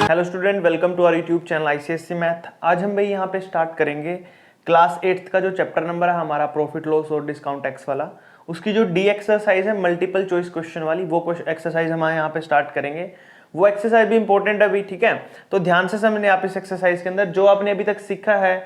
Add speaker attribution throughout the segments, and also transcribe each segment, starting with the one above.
Speaker 1: Hello student, welcome to our YouTube channel ICSC math. आज हम भाई यहाँ पे स्टार्ट करेंगे क्लास 8th का जो चैप्टर नंबर है हमारा प्रॉफिट लॉस और डिस्काउंट टैक्स वाला, उसकी जो डी एक्सरसाइज है मल्टीपल चॉइस क्वेश्चन वाली, वो एक्सरसाइज हम यहाँ पे स्टार्ट करेंगे। वो एक्सरसाइज भी इंपॉर्टेंट है अभी, ठीक है। तो ध्यान से समझने आप इस एक्सरसाइज के अंदर जो आपने अभी तक सीखा है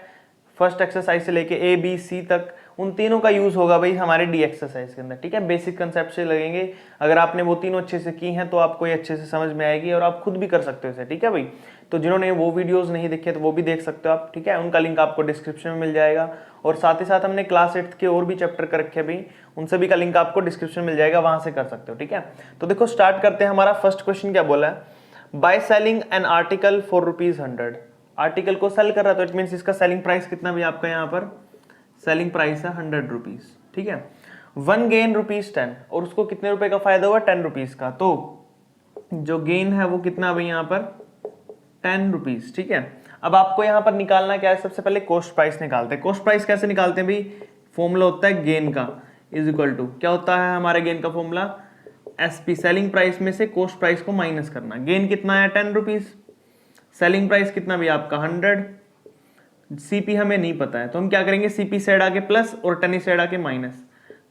Speaker 1: फर्स्ट एक्सरसाइज से लेके ए बी सी तक, उन तीनों का यूज होगा भाई हमारे डी एक्सरसाइज के अंदर, ठीक है। बेसिक कंसेप्ट से लगेंगे। अगर आपने वो तीनों अच्छे से की हैं तो आपको ये अच्छे से समझ में आएगी और आप खुद भी कर सकते हो इसे, ठीक है भाई। तो जिन्होंने वो वीडियोस नहीं देखे तो वो भी देख सकते हो आप, ठीक है। उनका लिंक आपको डिस्क्रिप्शन में मिल जाएगा। और साथ ही साथ हमने क्लास 8th के और भी चैप्टर कर रखे भाई, उन सभी का लिंक आपको डिस्क्रिप्शन मिल जाएगा, वहां से कर सकते हो, ठीक है। तो देखो स्टार्ट करते हैं। हमारा फर्स्ट क्वेश्चन क्या बोला है, by selling an article for ₹100। Article को सेल कर रहा है तो इट मीन्स इसका सेलिंग प्राइस कितना भी आपका यहाँ पर सेलिंग प्राइस है ₹100, ठीक है। वन गेन ₹10 और उसको कितने रुपए का फायदा हुआ, ₹10 का। तो जो गेन है वो कितना भाई यहाँ पर ₹10, ठीक है। अब आपको यहाँ पर निकालना क्या है, सबसे पहले कॉस्ट प्राइस निकालते हैं। कॉस्ट प्राइस कैसे निकालते हैं भाई, फॉर्मूला होता है गेन का इज इक्वल टू, क्या होता है हमारे गेन का फॉर्मूला, एसपी सेलिंग प्राइस में से कॉस्ट प्राइस को माइनस करना। गेन कितना है ₹10, सेलिंग प्राइस कितना भी आपका 100, सीपी हमें नहीं पता है तो हम क्या करेंगे, सीपी साइड आके प्लस और 10 साइड आके माइनस।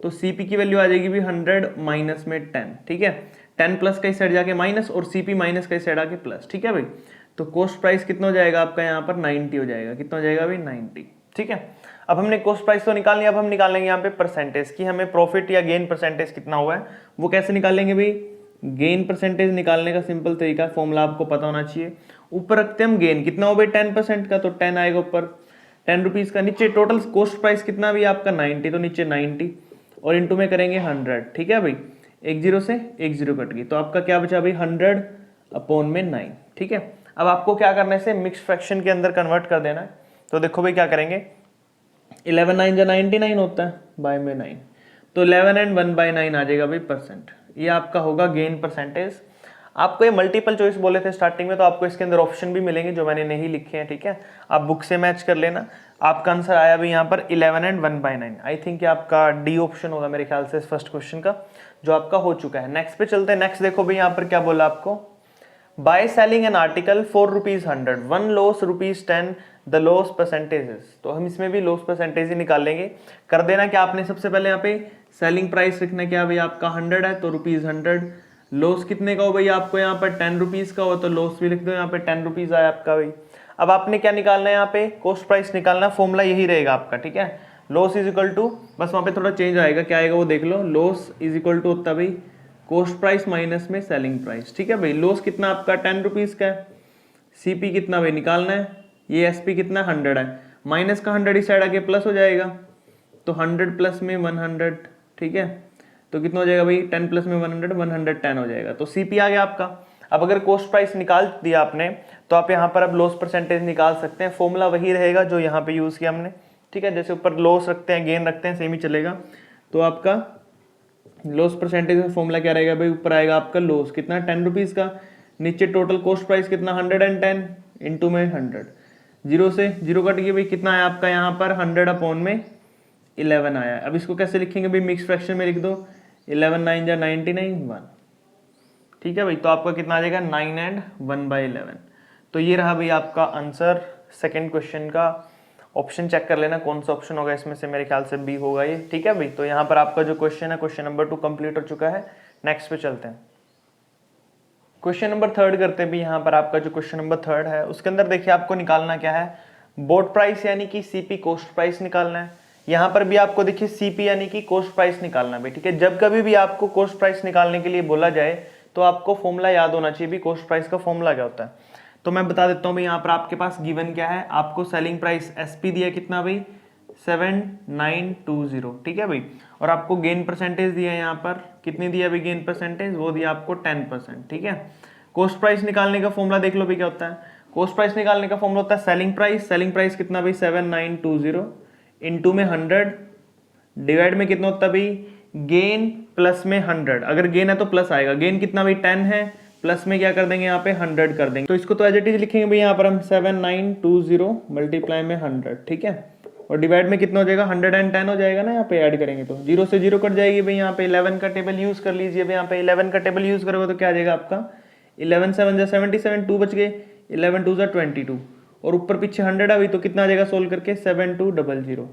Speaker 1: तो सीपी की वैल्यू आ जाएगी भी 100 माइनस में 10, ठीक है। 10 प्लस का इस साइड जाके माइनस और सीपी माइनस का इस साइड आके प्लस, ठीक है भाई। तो कॉस्ट प्राइस कितना हो जाएगा आपका यहाँ पर 90 हो जाएगा। कितना हो जाएगा भाई 90, ठीक है। अब हमने कॉस्ट प्राइस तो निकाल लिया, अब हम निकालेंगे यहाँ पे परसेंटेज की, हमें प्रॉफिट या गेन परसेंटेज कितना हुआ है वो कैसे निकालेंगे भाई। गेन परसेंटेज निकालने का सिंपल तरीका, फॉर्मूला आपको पता होना चाहिए। ऊपर रखते हैं हम गेन, कितना हो भाई 10% का, तो 10 आएगा ऊपर, ₹10 का। नीचे टोटल कॉस्ट प्राइस कितना भी आपका 90, तो नीचे 90 और इंटू में करेंगे 100, ठीक है भाई। एक जीरो से एक जीरो कट गई तो आपका क्या बचा भाई 100 अपॉन में 9, ठीक है। अब आपको क्या करना है, इसे मिक्स फ्रैक्शन के अंदर कन्वर्ट कर देना है। तो देखो भाई क्या करेंगे, 11 9 जा 99 होता है, बाय में 9, तो 11 एंड 1/9 आ जाएगा भाई परसेंट। ये आपका होगा गेन परसेंटेज। आपको ये मल्टीपल चॉइस बोले थे स्टार्टिंग में, तो आपको इसके अंदर ऑप्शन भी मिलेंगे जो मैंने नहीं लिखे हैं, ठीक है। आप बुक से मैच कर लेना। आपका आंसर आया भी यहाँ पर 11 एंड 1/9। आई थिंक आपका डी ऑप्शन होगा मेरे ख्याल से इस फर्स्ट क्वेश्चन का, जो आपका हो चुका है। नेक्स्ट पे चलते हैं। नेक्स्ट देखो भाई यहाँ पर क्या बोला आपको, by selling an article for ₹100, one loss ₹10, the loss percentages. तो हम इसमें भी लॉस परसेंटेज ही निकाल लेंगे। कर देना क्या आपने, सबसे पहले यहाँ पे सेलिंग प्राइस लिखना क्या भाई आपका 100 है तो ₹100। लॉस कितने का हो भाई आपको यहाँ पर ₹10 का हो तो लॉस भी लिख दो, यहाँ पे ₹10 आया आपका भाई। अब आपने क्या निकालना है यहाँ पे, कॉस्ट प्राइस निकालना। फॉर्मूला यही रहेगा आपका, ठीक है। लॉस इज इक्वल टू, बस वहां पे थोड़ा चेंज आएगा, क्या आएगा वो देख लो। लॉस इज इक्वल टू होता है भाई कॉस्ट प्राइस माइनस में सेलिंग प्राइस, ठीक है भाई। लॉस कितना आपका ₹10 का है, सीपी कितना भाई निकालना है, ये एसपी कितना 100 है, माइनस का 100 इस साइड आके प्लस हो जाएगा, तो 100 प्लस में 100, ठीक है। तो कितना हो जाएगा भाई 10 प्लस में 100, 110 हो जाएगा, तो सीपी आ गया आपका। अब अगर कॉस्ट प्राइस निकाल दिया आपने तो आप यहाँ पर अब लॉस परसेंटेज निकाल सकते हैं। फॉर्मूला वही रहेगा जो यहाँ पे यूज किया हमने, ठीक है। जैसे ऊपर लॉस रखते हैं गेन रखते हैं, सेम ही चलेगा। तो आपका लॉस परसेंटेज का फॉर्मूला क्या रहेगा भाई, ऊपर आएगा आपका लॉस कितना ₹10 का, नीचे टोटल कॉस्ट प्राइस कितना 110 इंटू में 100, जीरो से जीरो कट गया भाई, कितना आया आपका यहाँ पर 100 अपॉन में 11 आया। अब इसको कैसे लिखेंगे भाई, मिक्स फ्रैक्शन में लिख दो, 11 9 जा 99 1, ठीक है भाई। तो आपका कितना आ जाएगा 9 एंड 1/11। तो ये रहा भाई आपका आंसर सेकंड क्वेश्चन का। ऑप्शन चेक कर लेना कौन सा ऑप्शन होगा इसमें से, मेरे ख्याल से बी होगा ये, ठीक है भाई। तो यहाँ पर आपका जो क्वेश्चन है क्वेश्चन नंबर 2 कंप्लीट हो चुका है। नेक्स्ट पे चलते हैं, क्वेश्चन नंबर 3 करते हैं भी। यहाँ पर आपका जो क्वेश्चन नंबर 3 है उसके अंदर देखिए आपको निकालना क्या है, बोर्ड प्राइस यानी कि सीपी कॉस्ट प्राइस निकालना है। यहाँ पर भी आपको देखिए सीपी यानी कि कॉस्ट प्राइस निकालना है, ठीक है। जब कभी भी आपको कॉस्ट प्राइस निकालने के लिए बोला जाए तो आपको फॉर्मूला याद होना चाहिए भी कॉस्ट प्राइस का फॉर्मूला क्या होता है। तो मैं बता देता हूँ भाई, यहाँ पर आपके पास गिवन क्या है, आपको सेलिंग प्राइस एसपी दिया कितना भाई 7920, ठीक है भाई। और आपको गेन परसेंटेज दिया है यहाँ पर, कितनी दिया भाई गेन परसेंटेज, वो दिया आपको 10%, ठीक है। कॉस्ट प्राइस निकालने का फॉर्मूला देख लो भाई क्या होता है। कॉस्ट प्राइस निकालने का फॉर्मूला होता है सेलिंग प्राइस। सेलिंग प्राइस कितना भाई 7920 इंटू में 100 डिवाइड में कितना होता है भाई गेन प्लस में 100। अगर गेन है तो प्लस आएगा, गेन कितना भाई 10 है, प्लस में क्या कर देंगे यहाँ पे 100 कर देंगे। तो इसको तो एज इट इज लिखेंगे भाई यहाँ पर हम 7920 मल्टीप्लाई में 100, ठीक है। और डिवाइड में कितना हो जाएगा 110 हो जाएगा ना, यहाँ पे ऐड करेंगे तो जीरो से जीरो कट जाएगी भाई। यहाँ पे 11 का टेबल यूज कर लीजिए भाई, यहाँ पे 11 का टेबल यूज करोगे तो क्या आ जाएगा आपका 11 7 जा 77, 2 बच गए, 11 टू ज़ा 22 और ऊपर पीछे 100 अभी, तो कितना आ जाएगा सोल्व करके 7200।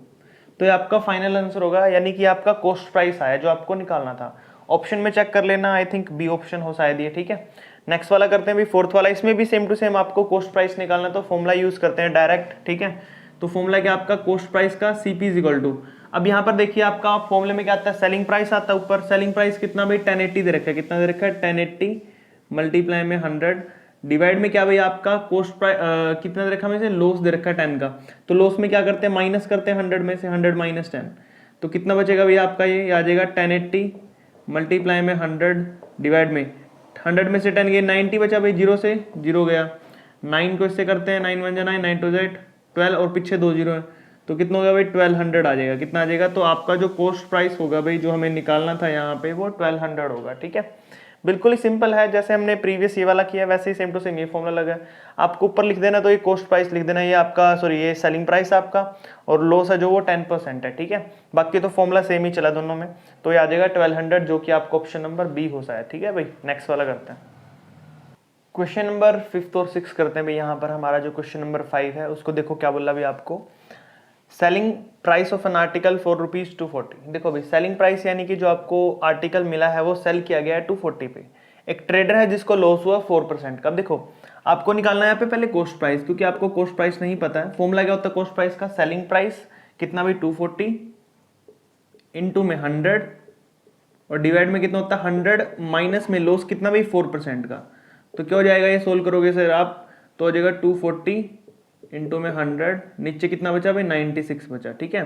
Speaker 1: तो ये आपका फाइनल आंसर होगा, यानी कि आपका कॉस्ट प्राइस आया जो आपको निकालना था। ऑप्शन में चेक कर लेना, आई थिंक बी ऑप्शन हो शायद ये, ठीक है। नेक्स्ट वाला करते हैं भी, फोर्थ वाला। इसमें भी सेम टू सेम आपको कॉस्ट प्राइस निकालना, तो फॉर्मूला यूज करते हैं डायरेक्ट, ठीक है। तो फॉर्मूला क्या आपका कॉस्ट प्राइस का, सीपी इज इक्वल टू, अब यहाँ पर देखिए आपका फॉर्मूले में क्या आता है, सेलिंग प्राइस आता है ऊपर। सेलिंग प्राइस कितना भाई 1080 दे रखा है, कितना दे रखा है 1080 मल्टीप्लाई में 100 डिवाइड में क्या भाई आपका कॉस्ट प्राइस कितना दे रखा है, लॉस दे रखा है 10 का। तो लॉस में क्या करते हैं, माइनस करते हैं 100 में से, 100 माइनस 10, तो कितना बचेगा भैया आपका, ये आ जाएगा 1080 मल्टीप्लाई में 100 डिवाइड में 100 में से 10 गए 90 बचा भाई, 0 से 0 गया, 9 को इससे करते हैं, 9 1 9 9 2 12 और पीछे 2 0 है, तो कितना होगा भाई 1200 आ जाएगा। कितना आ जाएगा, तो आपका जो कॉस्ट प्राइस होगा भाई जो हमें निकालना था यहाँ पे वो 1200 होगा, ठीक है। बिल्कुल ही सिंपल है, जैसे हमने प्रीवियस ये वाला किया वैसे ही सेम टू सेम ये फॉर्मूला लगा है। आपको ऊपर लिख देना, तो ये कॉस्ट प्राइस लिख देना, ये आपका सॉरी ये सेलिंग प्राइस आपका, और लॉस है जो वो 10% है, ठीक है। बाकी तो फॉर्मूला सेम ही चला दोनों में, तो ये आ जाएगा 1200 जो कि आपको ऑप्शन नंबर बी हो सा है, ठीक है भाई। नेक्स्ट वाला करते हैं, क्वेश्चन नंबर 5 और 6 करते हैं भाई। यहाँ पर हमारा जो क्वेश्चन नंबर 5 है उसको देखो क्या बोला भाई आपको, selling price of an article ₹240। देखो भाई सेलिंग प्राइस यानी कि जो आपको आर्टिकल मिला है वो सेल किया गया है 240 पे। एक ट्रेडर है जिसको लॉस हुआ 4% का। देखो आपको निकालना है यहाँ पे पहले कॉस्ट प्राइस, क्योंकि आपको कॉस्ट प्राइस नहीं पता है। फॉर्मूला क्या होता है कॉस्ट प्राइस का, सेलिंग प्राइस कितना भाई 240 इंटू में 100 और डिवाइड में कितना होता है 100 माइनस में लॉस कितना भाई 4% का। तो क्या हो जाएगा, ये सोल्व करोगे सर आप, तो हो जाएगा 240 इंटू में 100, नीचे कितना बचा भाई 96 बचा, ठीक है।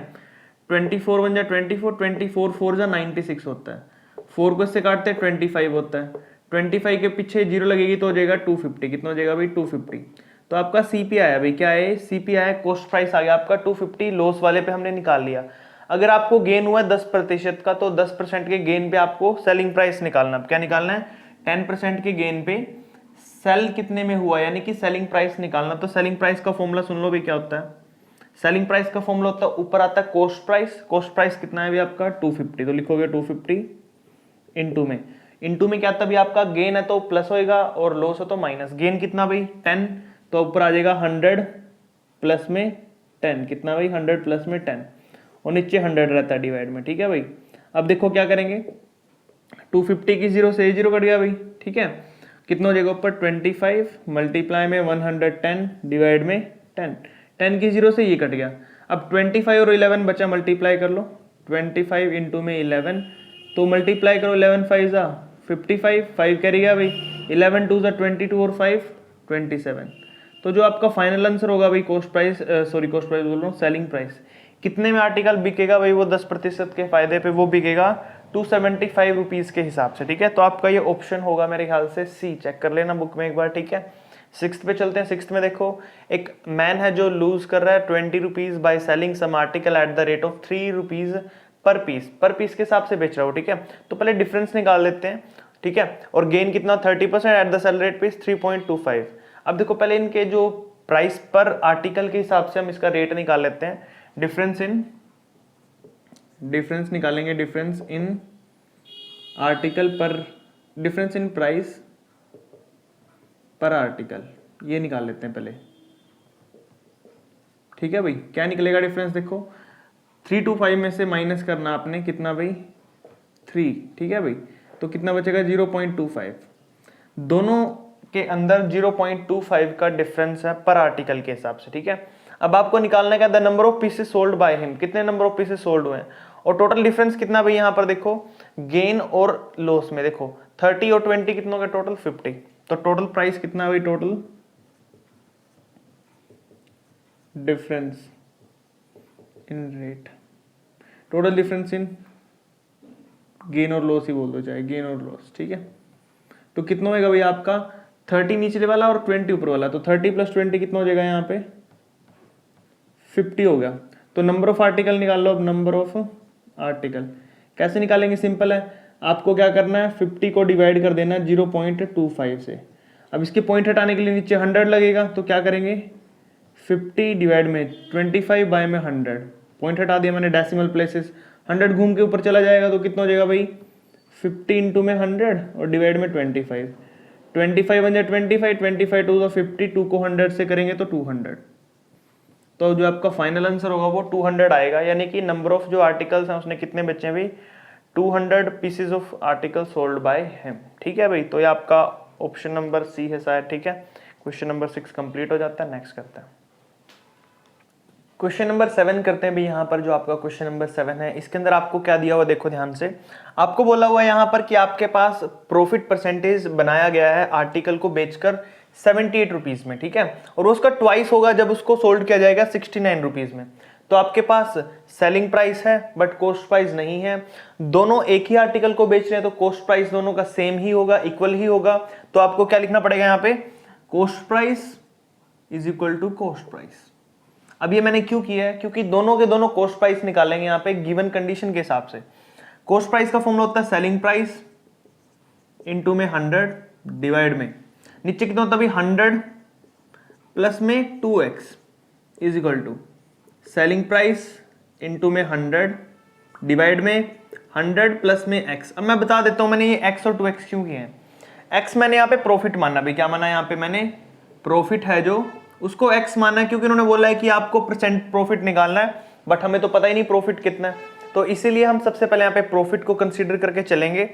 Speaker 1: 24 बन जा 24, 24 4 जा 96 होता है, 4 को इससे काटते हैं 25 होता है, 25 के पीछे 0 लगेगी तो हो जाएगा 250, कितना हो जाएगा भाई 250। तो आपका सीपी आया भाई, क्या है सीपी आया, कॉस्ट प्राइस आ गया आपका 250, लॉस वाले पे हमने निकाल लिया। अगर आपको गेन हुआ है 10% का, तो 10% के गेन पे आपको सेलिंग प्राइस निकालना। क्या निकालना है, 10% के गेन पे सेल कितने में हुआ, यानी कि सेलिंग प्राइस निकालना। तो सेलिंग प्राइस का फॉर्मूला सुन लो भी क्या होता है, सेलिंग प्राइस का फॉर्मूला होता है, ऊपर आता है कॉस्ट प्राइस, कॉस्ट प्राइस कितना है भी आपका 250, तो लिखोगे 250 इंटू में क्या आता भी आपका गेन है तो प्लस होएगा और लॉस है तो माइनस। गेन कितना भाई 10, तो ऊपर आ जाएगा 100 प्लस में 10, कितना भाई 100 प्लस में 10 और नीचे 100 रहता है डिवाइड में, ठीक है भाई। अब देखो क्या करेंगे, 250 की 0 से 0 कट गया भाई, ठीक है। कितना हो जाएगा ऊपर 25 मल्टीप्लाई में 110 डिवाइड में 10, 10 की 0 से ये कट गया। अब 25 और 11 बचा, मल्टीप्लाई कर लो, 25 इंटू में 11, तो मल्टीप्लाई करो 11 5 जा 55, 5 कैरी गया भाई, 11 2 जा 22 और 5 27। तो जो आपका फाइनल आंसर होगा भाई कॉस्ट प्राइस कॉस्ट प्राइस बोल रहा हूँ, सेलिंग प्राइस कितने में आर्टिकल बिकेगा भाई, वो 10% के फायदे पे वो बिकेगा 275 रुपीज के हिसाब से, ठीक है। तो आपका ये ऑप्शन होगा मेरे ख्याल से सी, चेक कर लेना बुक में एक बार, ठीक है। 6th पे चलते हैं। 6th में देखो एक मैन है जो लूज कर रहा है 20 rupees by selling some article at the rate of 3 rupees per piece के हिसाब से बेच रहा हो, ठीक है। तो पहले डिफरेंस निकाल लेते हैं, ठीक है। और गेन कितना 30% एट द सेल रेट पे 3.25। अब देखो पहले इनके जो प्राइस पर आर्टिकल के हिसाब से हम इसका रेट निकाल लेते हैं। डिफरेंस निकालेंगे, डिफरेंस इन आर्टिकल पर, डिफरेंस इन प्राइस पर आर्टिकल, ये निकाल लेते हैं पहले, ठीक है भाई। क्या निकलेगा डिफरेंस, देखो 325 में से माइनस करना आपने कितना भाई 3, ठीक है भाई। तो कितना बचेगा 0.25, दोनों के अंदर 0.25 का डिफरेंस है पर आर्टिकल के हिसाब से, ठीक है। अब आपको निकालना क्या, the number of pieces sold by him, कितने नंबर ऑफ पीसेस सोल्ड हुए हैं, और टोटल डिफरेंस कितना भाई यहाँ पर देखो गेन और लॉस में, देखो 30 और 20 कितना होगा टोटल 50। तो टोटल प्राइस कितना भाई, total difference in rate, total difference in gain और लॉस ही बोल दो, चाहे गेन और लॉस, ठीक है। तो कितना होगा भाई आपका 30 निचले वाला और 20 ऊपर वाला, तो 30 + 20 कितना हो जाएगा यहाँ पे 50 हो गया। तो नंबर ऑफ आर्टिकल निकाल लो। अब नंबर ऑफ आर्टिकल कैसे निकालेंगे, सिंपल है, आपको क्या करना है 50 को डिवाइड कर देना 0.25 से। अब इसके पॉइंट हटाने के लिए नीचे 100 लगेगा, तो क्या करेंगे 50 डिवाइड में 25 बाय में 100, पॉइंट हटा दिया मैंने डेसिमल प्लेसेस, 100 घूम के ऊपर चला जाएगा, तो कितना हो जाएगा भाई 50 इंटू में 100 और डिवाइड में 25, 25 वन जा 25, 25 टू 50, 2 को 100 से करेंगे तो 200। तो जो आपका फाइनल आंसर होगा वो 200 आएगा, यानी कि नंबर ऑफ जो आर्टिकल्स हैं उसने कितने बेचे हैं भाई, 200 pieces of article sold by him. ठीक है भाई, तो ये आपका ऑप्शन नंबर सी है शायद। ठीक है, क्वेश्चन नंबर 6 कंप्लीट हो जाता है। नेक्स्ट करते हैं क्वेश्चन नंबर 7 करते हैं भाई। यहाँ पर जो आपका क्वेश्चन नंबर 7 है, इसके अंदर आपको क्या दिया हुआ देखो ध्यान से। आपको बोला हुआ है यहाँ पर कि आपके पास प्रॉफिट परसेंटेज बनाया गया है आर्टिकल को बेचकर 78 रुपीज में। ठीक है, और उसका ट्वाइस होगा जब उसको सोल्ड किया जाएगा 69 रुपीज में। तो आपके पास सेलिंग प्राइस है बट कॉस्ट प्राइस नहीं है। दोनों एक ही आर्टिकल को बेच रहे हैं तो कॉस्ट प्राइस दोनों का सेम ही होगा, इक्वल ही होगा। तो आपको क्या लिखना पड़ेगा यहाँ पे, cost price is equal to cost price. अब ये मैंने क्यों किया है, क्योंकि दोनों के दोनों कॉस्ट प्राइस निकालेंगे यहाँ पे गिवन कंडीशन के हिसाब से। कॉस्ट प्राइस का फॉर्मूला होता है सेलिंग प्राइस इनटू में 100 डिवाइड में नीचे कितना होता है भाई 100 प्लस में 2x is equal to selling price into में 100 डिवाइड में 100 प्लस में x। अब मैं बता देता हूं मैंने ये x और 2x क्यों किए हैं। x मैंने यहाँ पे प्रॉफिट माना भाई, क्या माना यहाँ पे मैंने, प्रॉफिट है जो उसको x माना है, क्योंकि उन्होंने बोला है कि आपको परसेंट प्रॉफिट निकालना है, बट हमें तो पता ही नहीं प्रॉफिट कितना है। तो इसीलिए हम सबसे पहले यहाँ पे प्रॉफिट को कंसीडर करके चलेंगे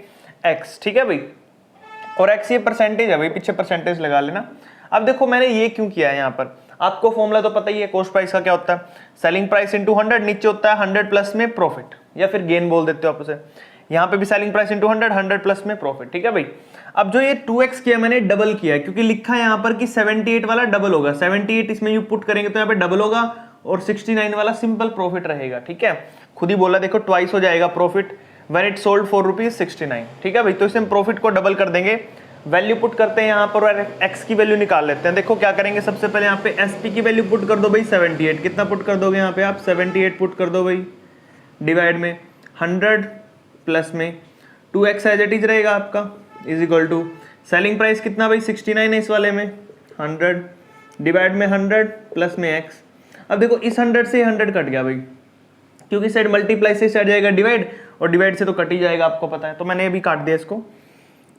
Speaker 1: x। ठीक है भाई, और x ये परसेंटेज है भाई, पीछे परसेंटेज लगा लेना। अब देखो मैंने ये क्यों किया है, यहाँ पर आपको फॉर्मूला तो पता ही है, कॉस्ट प्राइस का क्या होता है, सेलिंग प्राइस इंटू 100, नीचे होता है 100 प्लस में प्रॉफिट, या फिर गेन बोल देते हो आप उसे। यहाँ पे भी सेलिंग प्राइस इंटू 100, 100 प्लस में प्रॉफिट। ठीक है भाई, अब जो ये 2x किया मैंने डबल किया है, क्योंकि लिखा है यहाँ पर कि 78 वाला डबल होगा, 78 इसमें यू पुट करेंगे तो यहाँ पे डबल होगा, और 69 वाला सिंपल प्रॉफिट रहेगा। ठीक है, खुद ही बोला देखो ट्वाइस हो जाएगा profit when it sold for ₹69। ठीक है भाई, तो इसमें प्रॉफिट को डबल कर देंगे, वैल्यू पुट करते हैं यहाँ पर और x की वैल्यू निकाल लेते हैं। देखो क्या करेंगे, सबसे पहले यहाँ पे SP की वैल्यू पुट कर दो भाई 78। कितना पुट कर दोगे यहाँ पे आप, 78 पुट कर दो भाई, डिवाइड में 100 प्लस में 2x एज इट इज रहेगा आपका, is equal to selling price कितना भाई 69 है इस वाले में, 100 डिवाइड में 100 प्लस में x। अब देखो इस 100 से 100 कट गया भाई, क्योंकि साइड मल्टीप्लाई से हट जाएगा डिवाइड, और डिवाइड से तो कट ही जाएगा आपको पता है, तो मैंने अभी काट दिया इसको।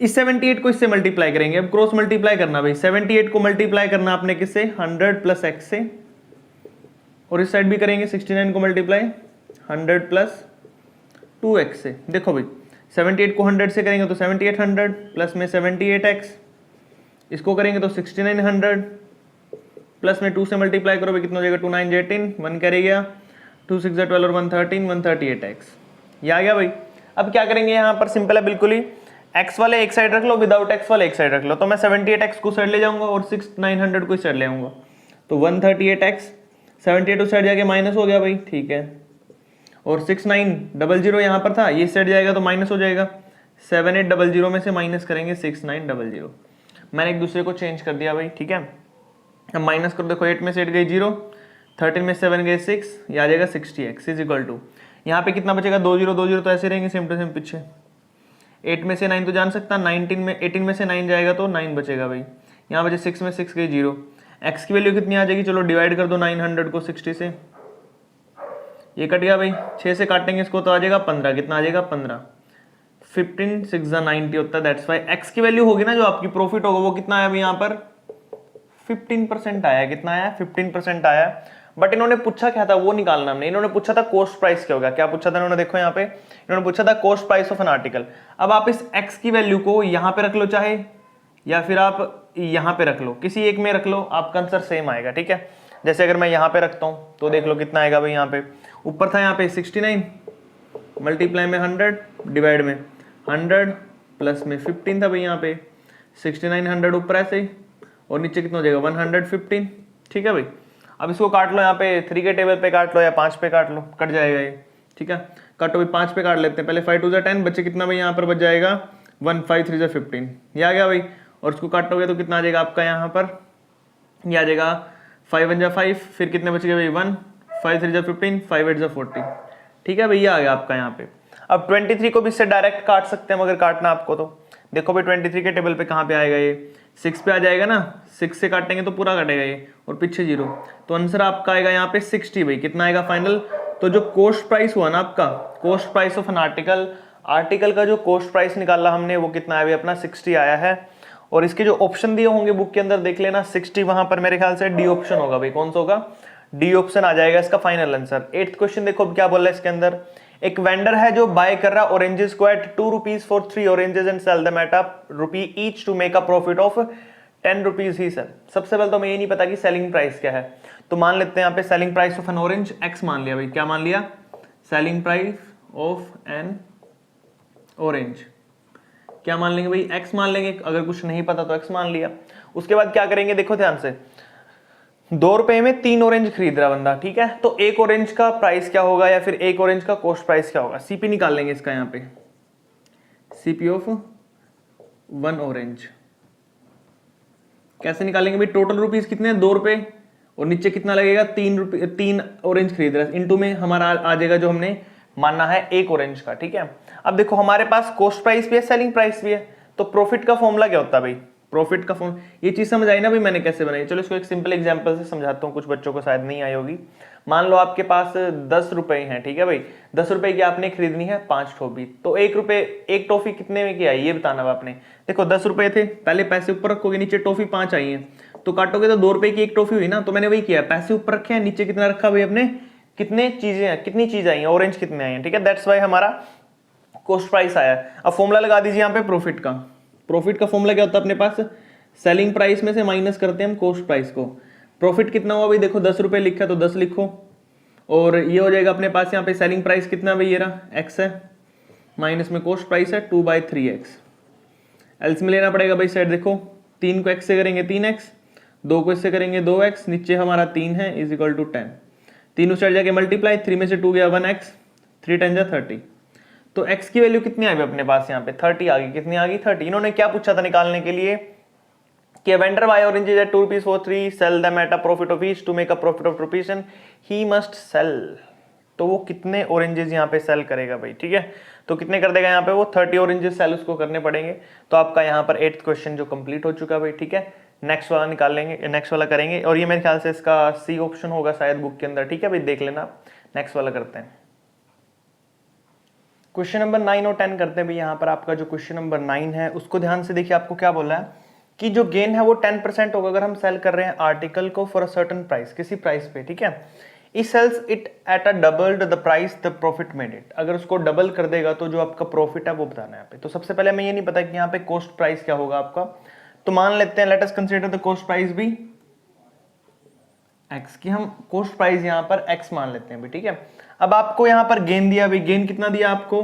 Speaker 1: इस 78 को इससे मल्टीप्लाई करेंगे, अब क्रॉस मल्टीप्लाई करना भाई, 78 को मल्टीप्लाई करना आपने किससे, 100 प्लस x से, और इस साइड भी करेंगे 69 को मल्टीप्लाई 100 प्लस 2x से। देखो भाई 78 को 100 से करेंगे तो 78 100 प्लस में 78x, इसको करेंगे तो 69 100 प्लस में 2 से मल्टीप्लाई करो भाई, कितना हो जाएगा, 2 9 18, 1 कैरी गया, 2 6 12 और 113, 138x, ये आ गया भाई। अब क्या करेंगे यहाँ पर, सिंपल है बिल्कुल ही, x वाले एक साइड रख लो, विदाउट x वाले एक साइड रख लो। तो मैं 78x को साइड ले जाऊंगा और 6900 को साइड ले आऊंगा, तो 138x 78 उस साइड जाके माइनस हो गया भाई। ठीक है, और 6900 यहाँ पर था, ये साइड जाएगा तो माइनस हो जाएगा, 7800 में से माइनस करेंगे 6900। मैंने एक दूसरे को चेंज कर दिया भाई। ठीक है, अब माइनस कर देखो, 8 में से 8 गई 0, 13 में 7 गए 6, ये आ जाएगा 60x इज इक्वल टू, यहाँ पे कितना बचेगा, 2 0 2 0 तो ऐसे रहेंगे सेम टू सेम पीछे। 8 में से 9 तो जान सकता, 18 में से 9 जाएगा तो 9 बचेगा भाई, यहाँ बचे 6 में 6 गई 0, x की वैल्यू कितनी आ जाएगी, चलो डिवाइड कर दो 900 को 60 से, ये कट गया भाई, 6 से काटेंगे इसको तो आ जाएगा 15, कितना आ जाएगा 15, 15 6 90 होता है। दैट्स वाई x की वैल्यू होगी ना जो आपकी प्रॉफिट होगा वो कितना आया भाई, यहाँ पर 15% आया, कितना आया 15% आया। बट इन्होंने पूछा क्या था वो निकालना हमने, इन्होंने पूछा था कॉस्ट प्राइस क्या होगा, क्या पूछा था इन्होंने, देखो यहाँ पे इन्होंने पूछा था cost price of an article. अब आप इस x की वैल्यू को यहाँ पे रख लो चाहे, या फिर आप यहाँ पे रख लो, किसी एक में रख लो, आपका आंसर सेम आएगा। ठीक है, जैसे अगर मैं यहाँ पे रखता हूँ तो देख लो कितना आएगा भाई, यहाँ पे ऊपर था यहाँ पे 69 मल्टीप्लाई में 100 डिवाइड में 100 प्लस में 15 था भाई, यहाँ पे 69 100 ऊपर ऐसे, और नीचे कितना हो जाएगा 115। ठीक है भाई, अब इसको काट लो, यहाँ पे 3 के टेबल पे काट लो या 5 पे काट लो, कट जाएगा ये। ठीक है, काटो भाई, 5 पे काट लेते हैं पहले, 5 2 10, बच्चे कितना भाई यहाँ पर बच जाएगा 1 5 3 15, ये आ गया भाई। और इसको काटोगे तो कितना आ जाएगा आपका यहाँ पर, ये आ जाएगा 5 1 5, फिर कितने बच गए भाई 1 5 3 15, 5 8 40। ठीक है भाई, ये आ गया आपका यहाँ पे। अब 23 को भी इससे डायरेक्ट काट सकते हैं मगर काटना आपको, तो देखो भाई 23 के टेबल पे कहाँ पे आएगा, ये 6 पे आ जाएगा ना, 6 से काटेंगे तो पूरा कटेगा ये, और पीछे 0, तो आंसर आपका आएगा यहाँ पे 60 भाई। कितना आएगा फाइनल, तो जो कॉस्ट प्राइस हुआ ना आपका, cost price of an article, article का जो कॉस्ट प्राइस निकाला हमने वो कितना आया भाई अपना 60 आया है। और इसके जो ऑप्शन दिए होंगे बुक के अंदर देख लेना, 60 वहां पर मेरे ख्याल से डी ऑप्शन होगा भाई। कौन सा होगा? डी ऑप्शन आ जाएगा इसका फाइनल आंसर। 8th क्वेश्चन देखो अब क्या बोल रहा है इसके अंदर। एक वेंडर है जो बाय कर रहा ऑरेंजेस को at 2 rupees for 3 oranges and sell them at a rupee each to make a profit of 10 rupees ही सर। सबसे पहले तो हमें ये नहीं पता कि सेलिंग प्राइस क्या है, तो मान लेते हैं यहाँ पे selling price of N orange x मान लिया भाई। क्या मान लिया? Selling price of N orange क्या मान लेंगे भाई? एक्स मान लेंगे। अगर कुछ नहीं पता तो एक्स मान लिया। उसके बाद क्या करेंगे देखो ध्यान से, 2 रुपए में 3 ऑरेंज खरीद रहा बंदा, ठीक है। तो एक ऑरेंज का प्राइस क्या होगा या फिर एक ऑरेंज का कॉस्ट प्राइस क्या होगा? सीपी निकाल लेंगे इसका यहाँ पे, सीपी ऑफ 1 ऑरेंज कैसे निकालेंगे भाई? टोटल रुपीस कितने हैं? 2 रुपए, और नीचे कितना लगेगा? 3 रुपए, 3 ऑरेंज खरीद रहा है, इनटू में हमारा आ जाएगा जो हमने मानना है एक ऑरेंज का, ठीक है। अब देखो हमारे पास कॉस्ट प्राइस भी है, सेलिंग प्राइस भी है, तो प्रॉफिट का फॉर्मूला क्या होता है भाई? प्रॉफिट का फॉर्म, ये चीज समझ आई ना भाई मैंने कैसे बनाई? चलो इसको एक सिंपल एग्जांपल से समझाता हूँ, कुछ बच्चों को शायद नहीं आई होगी। मान लो आपके पास 10 रुपए हैं, ठीक है भाई। 10 रुपए की आपने खरीदनी है 5 टॉफी, तो 1 रुपए एक टॉफी कितने में की आई ये बताना है आपने। देखो 10 रुपए थे, पहले पैसे ऊपर रखोगे, नीचे टॉफी 5 आई है, तो काटोगे तो 2 रुपए की एक टॉफी हुई ना। तो मैंने वही किया, पैसे ऊपर रखे हैं, नीचे कितना रखा भाई अपने, कितने चीजें हैं, कितनी चीज आई है, ऑरेंज कितने आई हैं, ठीक है। दैट्स वाई हमारा कॉस्ट प्राइस आया। अब फॉर्मूला लगा दीजिए यहाँ पे प्रॉफिट का। प्रॉफिट का फॉर्मूला क्या होता है अपने पास? सेलिंग प्राइस में से माइनस करते हैं हम कॉस्ट प्राइस को। प्रॉफिट कितना हुआ भाई? देखो 10 रुपए लिखा है तो 10 लिखो, और ये हो जाएगा अपने पास यहाँ पे सेलिंग प्राइस कितना भाई, ये रहा एक्स है, माइनस में कॉस्ट प्राइस है 2/3x। एल्स में लेना पड़ेगा भाई साइड, देखो 3 को x से करेंगे 3x, 2 को इससे करेंगे 2x, नीचे हमारा 3 है इज इक्वल टू 10। तीनों साइड जाके मल्टीप्लाई, 3 में से 2 गया 1x, 3 10 जा 30। तो x की वैल्यू कितनी आ गई अपने पास यहाँ पे? 30 आ गई। कितनी आ गई? 30। इन्होंने क्या पूछा था निकालने के लिए कि vendor buy oranges at 2 rupees for 3 sell them at a profit of each to make a profit of rupees and he must sell. तो वो कितने ऑरेंजेस यहाँ पे सेल करेगा भाई, ठीक है। तो कितने कर देगा यहाँ पे? वो 30 ऑरेंजेस सेल उसको करने पड़ेंगे। तो आपका यहाँ पर 8th क्वेश्चन जो कंप्लीट हो चुका भाई, ठीक है। नेक्स्ट वाला निकाल लेंगे, नेक्स्ट वाला करेंगे, और ये मेरे ख्याल से इसका सी ऑप्शन होगा शायद बुक के अंदर, ठीक है भाई, देख लेना। नेक्स्ट वाला करते हैं, क्वेश्चन नंबर 9 और 10 करते हैं भाई। यहाँ पर आपका जो क्वेश्चन नंबर 9 है उसको ध्यान से देखिए, आपको क्या बोला है कि जो गेन है वो 10% होगा अगर हम सेल कर रहे हैं आर्टिकल को फॉर अ सर्टेन प्राइस, किसी प्राइस पे, ठीक है। He sells it at a doubled the price the profit made it. अगर उसको डबल कर देगा तो जो आपका प्रॉफिट है वो बताना है यहाँ पे। तो सबसे पहले हमें ये नहीं पता कि यहाँ पे कॉस्ट प्राइस क्या होगा आपका, तो मान लेते हैं let us consider the cost price भी एक्स, की हम कॉस्ट प्राइस यहाँ पर एक्स मान लेते हैं भाई, ठीक है। अब आपको यहाँ पर गेन दिया भाई, गेन कितना दिया आपको?